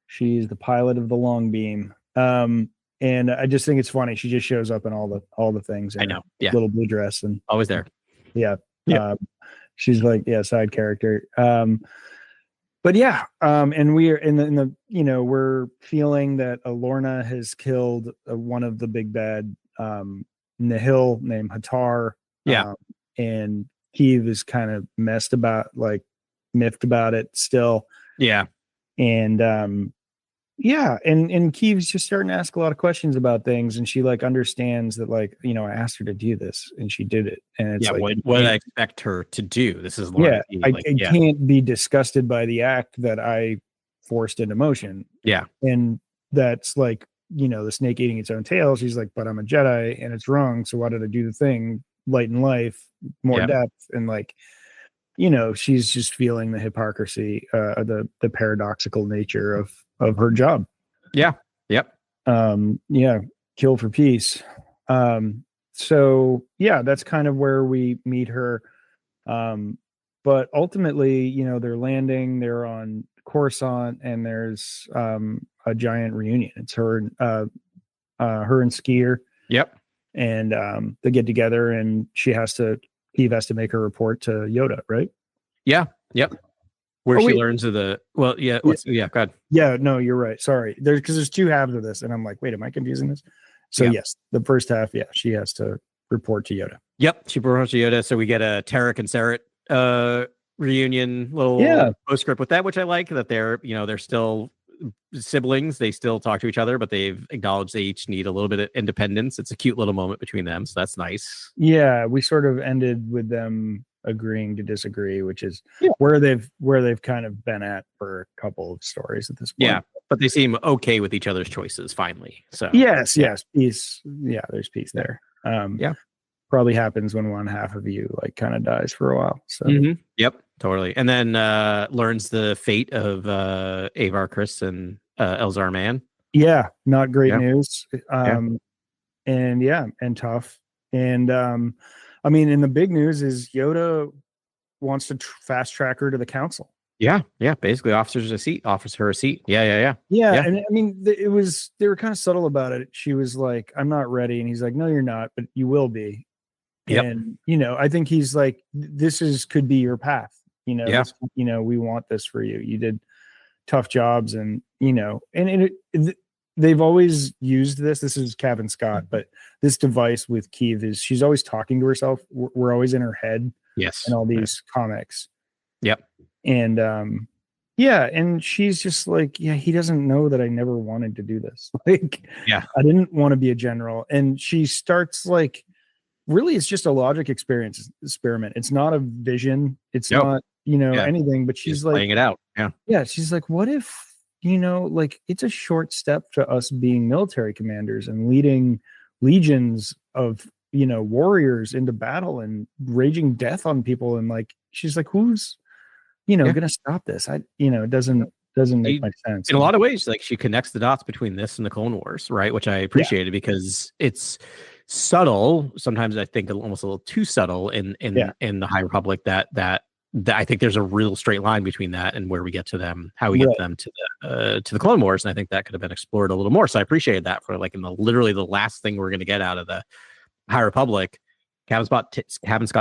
She's the pilot of the Long Beam. And I just think it's funny. She just shows up in all the things. I know. Yeah. Little blue dress and always there. Yeah. She's like, side character. But yeah, and we are in the we're feeling that Lorna has killed one of the big bad Nihil named Hatar. Yeah. And Keith is kind of miffed about it still. Yeah. And Yeah, and Keeve's just starting to ask a lot of questions about things, and she like understands that, like, I asked her to do this and she did it, and it's Yeah, like, what did I expect her to do? This is Lorna yeah, McKee. Like, I yeah, can't be disgusted by the act that I forced into motion. yeah, And that's like, the snake eating its own tail. She's like, but I'm a Jedi and it's wrong. So why did I do the thing? Light in life, more yeah, depth. And like, she's just feeling the hypocrisy, the paradoxical nature of her job. yeah, yep, Yeah, kill for peace. So yeah, that's kind of where we meet her. But ultimately, they're landing, they're on Coruscant, and there's a giant reunion. It's her and Skier, yep, and they get together, and Eve has to make her report to Yoda, right? yeah, yep. Where Oh she wait, learns of the yeah, yeah, go ahead. yeah, no, you're right. Sorry, there's two halves of this, and I'm like, wait, am I confusing this? So Yeah. yes, the first half, yeah, she has to report to Yoda. Yep, she promotes Yoda, so we get a Tarek and Sarek reunion Yeah, little postscript with that, which I like. That they're still siblings. They still talk to each other, but they've acknowledged they each need a little bit of independence. It's a cute little moment between them, so that's nice. yeah, we sort of ended with them agreeing to disagree, which is Yeah, where they've kind of been at for a couple of stories at this yeah, point. but they seem okay with each other's choices finally. So Yes, yeah, yes, peace. Yeah, there's peace yeah, there. yeah. Probably happens when one half of you like kind of dies for a while. So Yep, totally. And then learns the fate of Avar Chris and Elzar Mann. yeah, not great Yeah, news. yeah, And yeah, and tough. And I mean, and the big news is Yoda wants to fast track her to the council. yeah, yeah. Basically, offers her a seat. Yeah, yeah, yeah, Yeah, yeah. and I mean, they were kind of subtle about it. She was like, "I'm not ready," and he's like, "No, you're not, but you will be." Yep. And I think he's like, "This is could be your path." Yeah. This, we want this for you. You did tough jobs, and they've always used this. This is Kevin Scott, but this device with Keeve is she's always talking to herself. We're always in her head in Yes. all Yeah. these comics, Yep. and yeah, and she's just like, yeah, he doesn't know that I never wanted to do this. Like, Yeah. I didn't want to be a general. And she starts like, really, it's just a logic experiment. It's not a vision. It's Nope. not, Yeah. anything. But She's she's like, playing it out. Yeah. yeah, she's like, what if, like it's a short step to us being military commanders and leading legions of, warriors into battle and raging death on people. And like, she's like, who's, Yeah. gonna stop this? It doesn't make much sense. In a lot of ways, like she connects the dots between this and the Clone Wars, right? Which I Yeah, appreciated because it's subtle. Sometimes I think almost a little too subtle in yeah, in the High Republic that I think there's a real straight line between that and where we get to them, how we get right. them to the Clone Wars, and I think that could have been explored a little more. So I appreciated that for like in the literally the last thing we're going to get out of the High Republic. Cabin Scott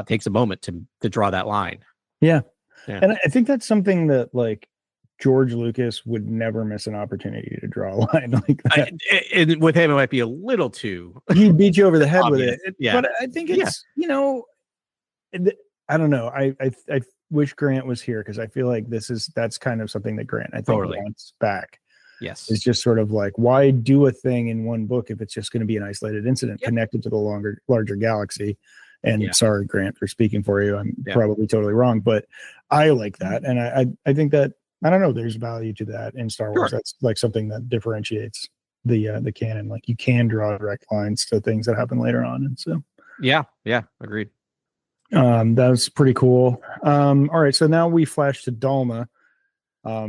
takes a moment to draw that line. Yeah. Yeah. And I think that's something that like George Lucas would never miss an opportunity to draw a line like that. And with him, it might be a little too He beat you over the head with obvious. it. Yeah. But I think it's, I don't know. I wish Grant was here because I feel like that's kind of something that Grant I think Totally. wants back. Yes. It's just sort of like, why do a thing in one book if it's just going to be an isolated incident connected to the larger galaxy? And sorry, Grant, for speaking for you. I'm probably totally wrong, but I like that. And I think that, I don't know, there's value to that in Star Wars. That's like something that differentiates the canon. Like you can draw direct lines to things that happen later on. And so, yeah, agreed. that was pretty cool. All right. So now we flash to Dalma, a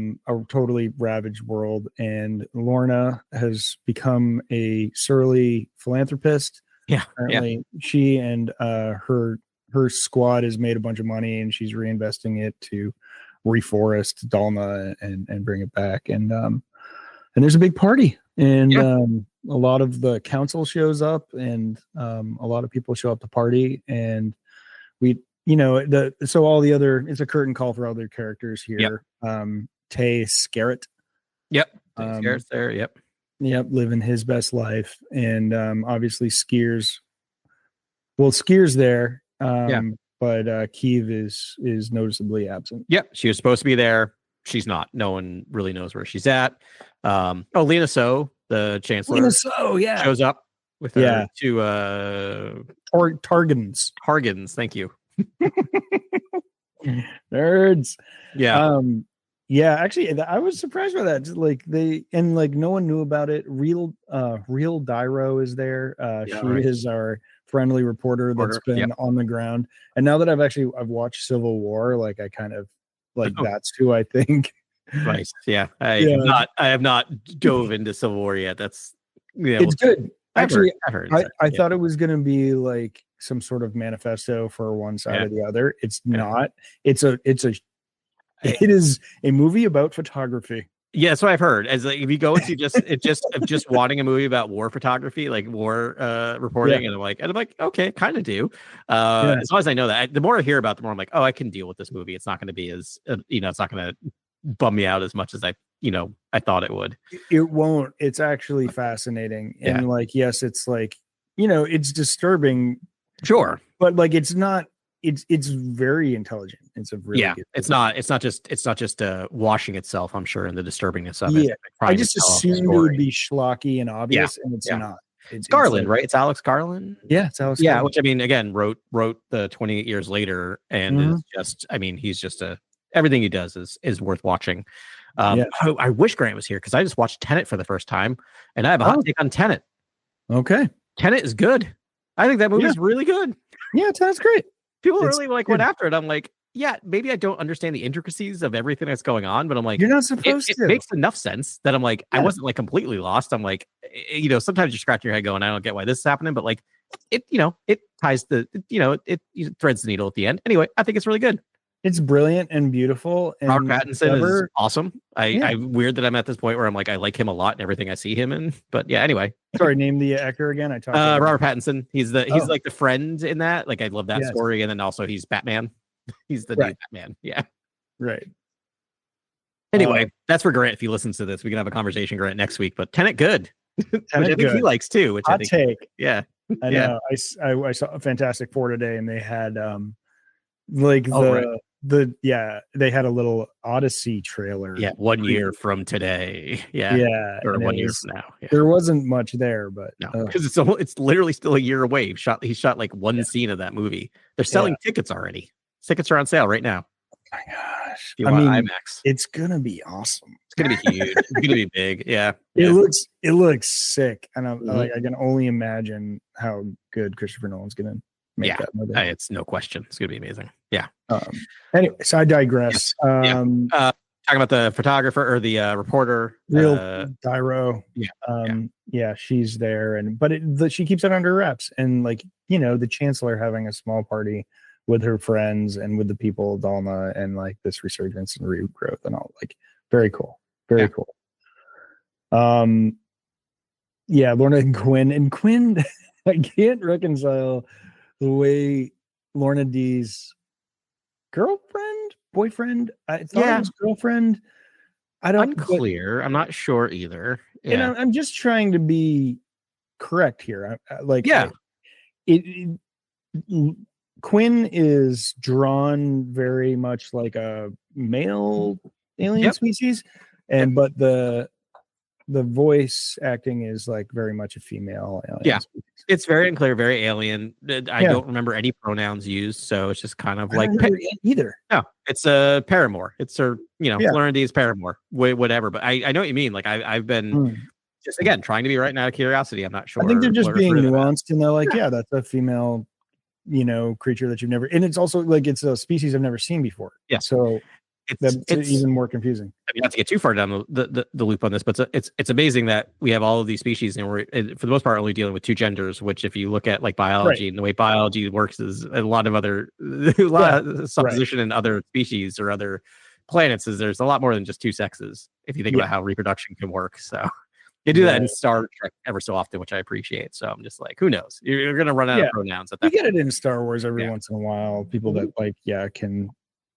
totally ravaged world, and Lorna has become a surly philanthropist. Yeah. Apparently, she and her squad has made a bunch of money, and she's reinvesting it to reforest Dalma and bring it back. And there's a big party, and a lot of the council shows up, and a lot of people show up to party, and we. So all the other, it's a curtain call for other characters here. Tay Scarrett. Yep. Scarrett's there. Yep. Yep. Living his best life. And obviously Skier's there. But Keeve is noticeably absent. Yep. She was supposed to be there. she's not. No one really knows where she's at. Lena So, the chancellor, Lena So, yeah, shows up with her two Targans. Thank you. Nerds. Yeah. Yeah, actually, I was surprised by that. Just like no one knew about it. Real Dyro is there. She is our friendly reporter that's been on the ground. And now that I've watched Civil War, like I kind of like that's who I think. Nice. Yeah. I have not dove into Civil War yet. That's it's good. Actually, I've heard I thought it was going to be like some sort of manifesto for one side or the other. It's not. It is a movie about photography. Yeah, that's what I've heard. As like, if you go into just wanting a movie about war photography, like war reporting, and I'm like, okay, kind of do. As long as I know that, the more I hear about, the more I'm like, oh, I can deal with this movie. It's not going to be as it's not going to bum me out as much as I thought it would. It won't. It's actually fascinating, and yes, it's like it's disturbing. Sure, but like it's not. It's very intelligent. It's a really good it's not just washing itself, I'm sure, in the disturbingness of it. I just assumed it would be schlocky and obvious, and it's not. It's Garland, right? It's Alex Garland. Yeah, it's Alex Garland. Which I mean, again, wrote the 28 years later, and is just, I mean, he's just everything he does is worth watching. I wish Grant was here because I just watched Tenet for the first time, and I have a hot take on Tenet. Okay, Tenet is good. I think that movie is really good. Yeah, Tenet's great. People really went after it. I'm like, yeah, maybe I don't understand the intricacies of everything that's going on, but I'm like, you're not supposed to. It makes enough sense that I'm like, I wasn't like completely lost. I'm like, sometimes you scratch your head going, I don't get why this is happening, but like it ties it threads the needle at the end. Anyway, I think it's really good. It's brilliant and beautiful. And Robert Pattinson is awesome. I'm weird that I'm at this point where I'm like, I like him a lot and everything I see him in. But yeah, anyway. Sorry, name the actor again. I talked about Robert Pattinson. He's like the friend in that. Like I love that story. And then also he's Batman. He's the new Batman. Yeah. Right. Anyway, that's for Grant. If he listens to this, we can have a conversation, Grant, next week. But Tenet good. Tenet which I think he likes too. Which Hot take. Yeah. I know. I saw Fantastic Four today, and they had they had a little Odyssey trailer. Yeah, 1 year from today. Yeah, or 1 year from now. Yeah. There wasn't much there, but no, because it's literally still a year away. He shot like one scene of that movie. They're selling tickets already. Tickets are on sale right now. Oh my gosh! I mean, IMAX. It's gonna be awesome. It's gonna be huge. It's gonna be big. Yeah. It looks sick, and I'm like, I can only imagine how good Christopher Nolan's gonna make that movie. It's no question. It's gonna be amazing. Yeah. Anyway, so I digress. Talking about the photographer or the reporter, Real Dyro. Yeah, she's there, but she keeps it under wraps, and like the chancellor having a small party with her friends and with the people of Dalma, and like this resurgence and regrowth and all, like very cool, very cool. Lorna and Quinn, I can't reconcile the way Lorna D's boyfriend, I thought it was girlfriend. Unclear. I'm not sure either. And I'm just trying to be correct here. Quinn is drawn very much like a male alien species, but the voice acting is like very much a female alien species. It's very unclear, very alien. I don't remember any pronouns used, so it's just kind of like either. No, it's a paramour. It's her, Lorna D's paramour, whatever. But I know what you mean. Like I've been just again trying to be right now out of curiosity. I'm not sure. I think they're just being nuanced, and they're like, that's a female, creature that you've never, and it's also like it's a species I've never seen before. Yeah, so it's even more confusing. I mean, not to get too far down the loop on this, but it's amazing that we have all of these species, and we're for the most part only dealing with two genders. Which, if you look at like biology and the way biology works, is a lot of other of supposition in other species or other planets. Is there's a lot more than just two sexes if you think about how reproduction can work. So they do that in Star Trek ever so often, which I appreciate. So I'm just like, who knows? You're going to run out of pronouns at that. You get it in Star Wars every once in a while. People that can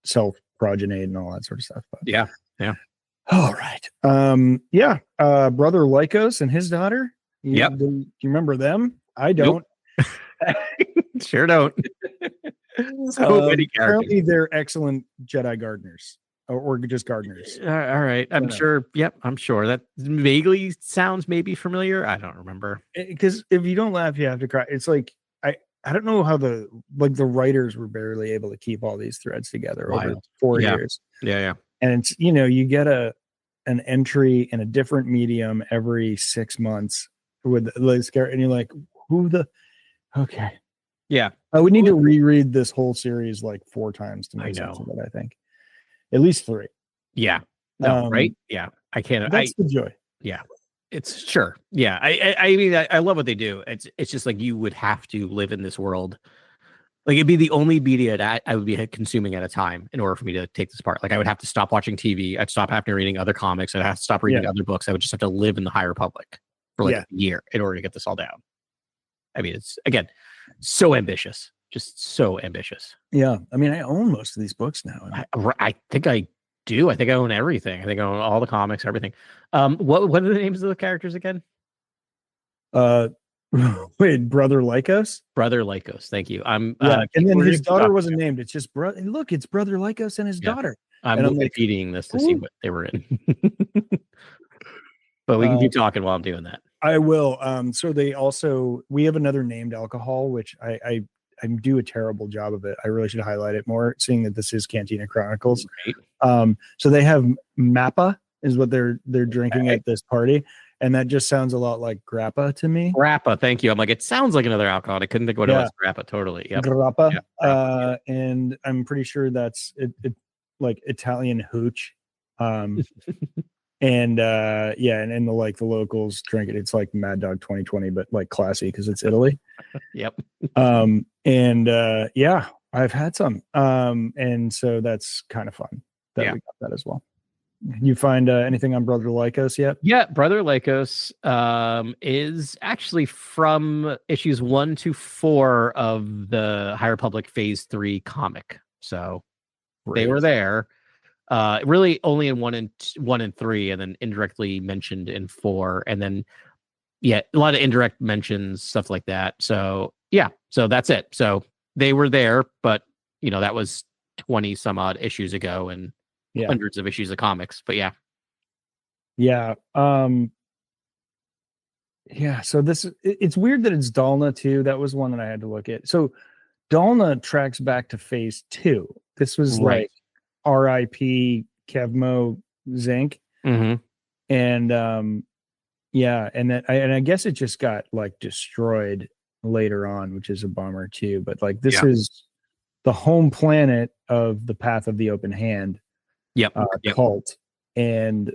self-progenate and all that sort of stuff. But. Yeah. All right. Brother Lycos and his daughter. Do you remember them? I don't. Nope. Sure don't. So many characters. Apparently they're excellent Jedi gardeners. or just gardeners. All right. I'm sure. Yep. I'm sure that vaguely sounds maybe familiar. I don't remember. Because if you don't laugh, you have to cry. It's like I don't know how the writers were barely able to keep all these threads together over 4 years. Yeah. And it's, you get an entry in a different medium every 6 months with and you're like, okay. Yeah. I would need to reread this whole series like 4 times to make sense of it, I think. At least 3. Yeah. No, right? Yeah. I can't. That's the joy. Yeah. It's sure. Yeah. I mean, I love what they do. It's just like you would have to live in this world. Like it'd be the only media that I would be consuming at a time in order for me to take this part. Like I would have to stop watching TV. I'd stop having reading other comics. I'd have to stop reading other books. I would just have to live in the High Republic for like a year in order to get this all down. I mean, it's again, so ambitious, just so ambitious. Yeah. I mean, I own most of these books now. I think I do. I think I own everything. I think I own all the comics, everything. What are the names of the characters again? Wait, Brother Lycos? Brother Lycos. Thank you. And then his daughter wasn't named. It's just look, it's Brother Lycos and his daughter. I'm repeating this to see what they were in. But we can keep talking while I'm doing that. I will. So we have another named alcohol, which I do a terrible job of it. I really should highlight it more, seeing that this is Cantina Chronicles. Right. So they have Mappa is what they're drinking at this party. And that just sounds a lot like grappa to me. Grappa, thank you. I'm like, it sounds like another alcohol. I couldn't think what it was. Grappa, totally. Yep. Grappa. Yeah, and I'm pretty sure that's it like Italian hooch. And and the locals drink it. It's like Mad Dog 2020, but like classy because it's Italy. Yep. I've had some. And so that's kind of fun that we got that as well. You find anything on Brother Lycos yet? Yeah, Brother Lycos is actually from issues 1 to 4 of the High Republic Phase 3 comic. So they were there. Really only in 1 and 3, and then indirectly mentioned in 4, and then a lot of indirect mentions, stuff like that. So so that's it. So they were there, but that was 20 some odd issues ago, and hundreds of issues of comics. But so it's weird that it's Dalna too. That was one that I had to look at. So Dalna tracks back to Phase 2. This was like R.I.P. Kevmo Zinc. Mm-hmm. And and I guess it just got like destroyed later on, which is a bummer too. But like this is the home planet of the Path of the Open Hand cult. And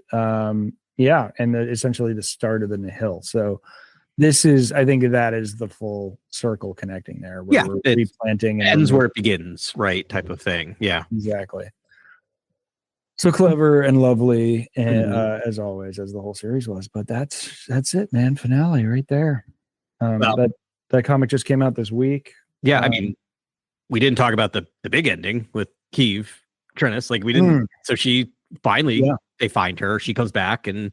essentially the start of the Nihil. So this is, I think of that as the full circle connecting there. Where we're replanting and ends where it begins, right? Type of thing. Yeah, exactly. So clever and lovely, and as always, as the whole series was. But that's it, man. Finale right there. That comic just came out this week. Yeah, I mean, we didn't talk about the big ending with Kiev Trennis. Like we didn't. So she finally they find her. She comes back and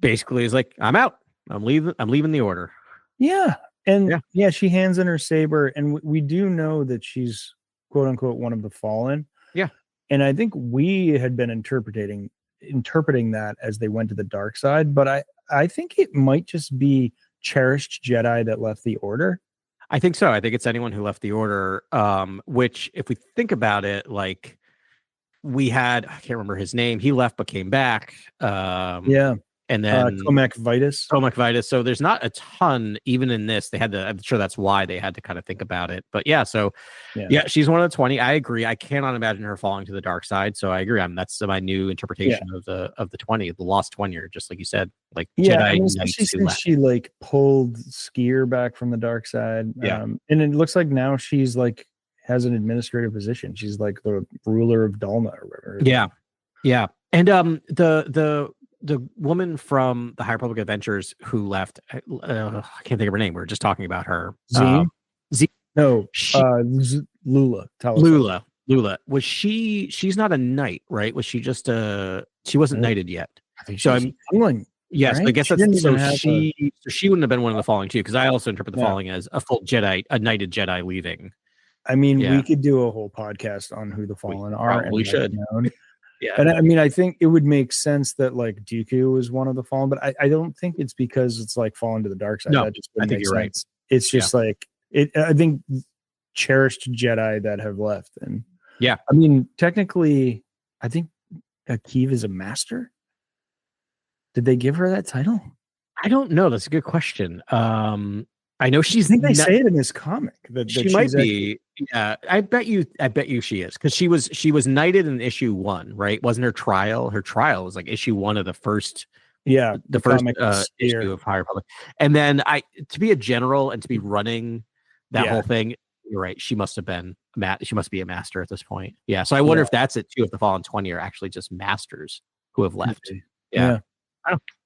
basically is like, "I'm out. I'm leaving the order." Yeah, and she hands in her saber, and we do know that she's quote unquote one of the fallen. Yeah. And I think we had been interpreting that as they went to the dark side, but I think it might just be cherished Jedi that left the order. I think so. I think it's anyone who left the order, which if we think about it, like we had, I can't remember his name. He left but came back. And then Comac Vitus. So there's not a ton, even in this. I'm sure that's why they had to kind of think about it. But she's one of the 20. I agree. I cannot imagine her falling to the dark side. So I agree. That's my new interpretation of the 20, the lost 20, or just like you said, like Jedi. Especially since she like pulled Skier back from the dark side. And it looks like now she's like has an administrative position. She's like the ruler of Dalna or whatever. Yeah. And the woman from the High Republic Adventures who left, I can't think of her name. We were just talking about her. Lula. Lula. Was she's not a knight, right? Was she just she wasn't knighted yet? I think so. Yes, right? I guess that's so she wouldn't have been one of the falling too, because I also interpret the falling as a full Jedi, a knighted Jedi leaving. I mean, we could do a whole podcast on who the fallen are. We should. Yeah. And I mean, I think it would make sense that like Dooku is one of the fallen, but I don't think it's because it's like fallen to the dark side. No, That just I wouldn't think make you're right. sense. It's just like it. I think cherished Jedi that have left, and yeah, I mean, technically, I think Akiva is a master. Did they give her that title? I don't know. That's a good question. I know she's. I think they say it in this comic that she might be. Yeah, I bet you she is, because she was knighted in issue 1, right? Wasn't her trial? Her trial was like issue 1 of the first. Yeah, the first issue of High Republic, and then to be a general and to be running that whole thing. You're right. She must have been she must be a master at this point. Yeah. So I wonder if that's it too. If the Fallen 20 are actually just masters who have left. Yeah.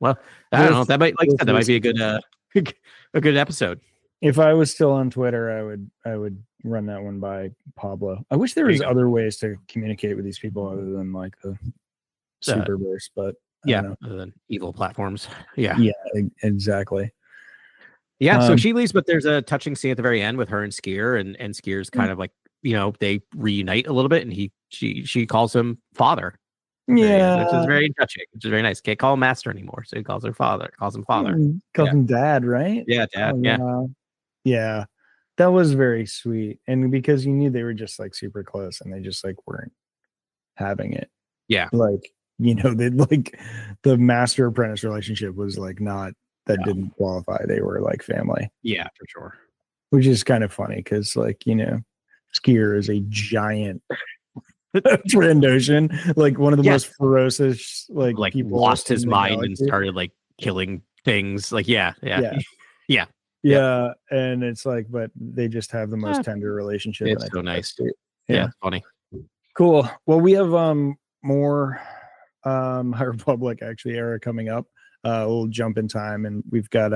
Well, I don't know. That might, like I said, that might be a good a good episode. If I was still on Twitter, I would run that one by Pablo. I wish there was other ways to communicate with these people other than like the Superverse, but other than evil platforms. Yeah. Yeah, exactly. Yeah, so she leaves, but there's a touching scene at the very end with her and Skier, and Skier's kind of like, they reunite a little bit, and she calls him father. Yeah, which is very touching, which is very nice. Can't call him master anymore, so he calls him father. Calls him dad, right? Yeah, dad. Yeah, that was very sweet, and because you knew they were just like super close, and they just like weren't having it. Yeah, like they like the master apprentice relationship was like not. That didn't qualify. They were like family. Yeah, for sure. Which is kind of funny because, like, Skier is a giant Trandoshan, like one of the most ferocious, like people lost his mind and started like killing things. Like, yeah. And it's like, but they just have the most tender relationship. It's so nice. Yeah, it's funny. Cool. Well, we have more High Republic actually era coming up. We'll jump in time, and we've got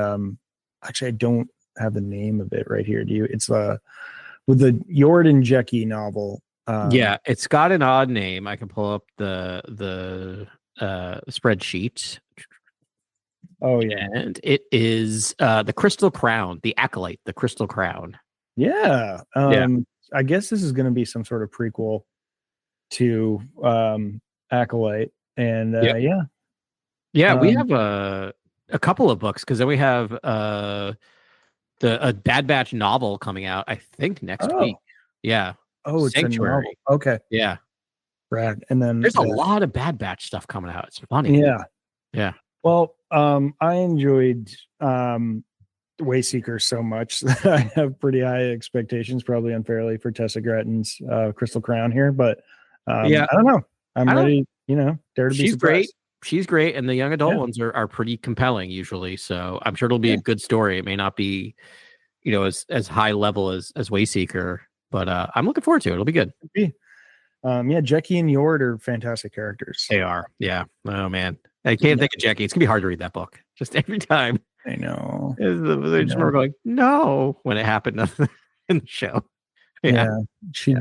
actually I don't have the name of it right here. Do you? It's with the Yord and Jecki novel. Yeah, it's got an odd name. I can pull up the spreadsheet. Oh yeah, and it is the Crystal Crown, the Acolyte, the Crystal Crown. Yeah. I guess this is going to be some sort of prequel to Acolyte, and Yeah, we have a couple of books, because then we have a Bad Batch novel coming out, I think next week. Yeah. Oh, it's Sanctuary. Okay. Yeah. Brad. And then there's a lot of Bad Batch stuff coming out. It's funny. Yeah. Well, I enjoyed Wayseeker so much that I have pretty high expectations, probably unfairly, for Tessa Gretton's Crystal Crown here, but I don't know. I'm ready, dare to be surprised. Great. She's great, and the young adult ones are pretty compelling usually. So I'm sure it'll be a good story. It may not be, as high level as Wayseeker, but I'm looking forward to it. It'll be good. Jecki and Yord are fantastic characters. They are. Yeah. Oh man, I can't think of Jecki. It's gonna be hard to read that book. Just every time. I know. I just remember going, no, when it happened in the show. Yeah. She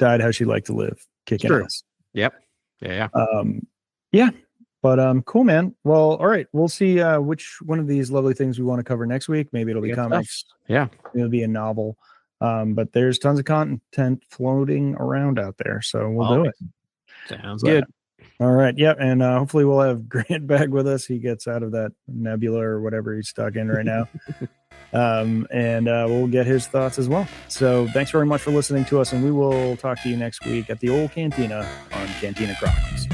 died how she liked to live, kicking ass. Yep. Yeah. But cool, man. Well, all right. We'll see which one of these lovely things we want to cover next week. Maybe it'll be comics. Yeah. It'll be a novel. But there's tons of content floating around out there. So we'll do it. Sounds good. All right. Yep. And hopefully we'll have Grant back with us. He gets out of that nebula or whatever he's stuck in right now. And we'll get his thoughts as well. So thanks very much for listening to us. And we will talk to you next week at the old Cantina on Cantina Chronicles.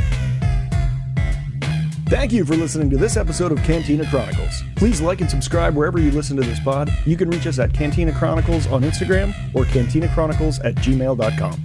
Thank you for listening to this episode of Cantina Chronicles. Please like and subscribe wherever you listen to this pod. You can reach us at Cantina Chronicles on Instagram or cantinachronicles@gmail.com.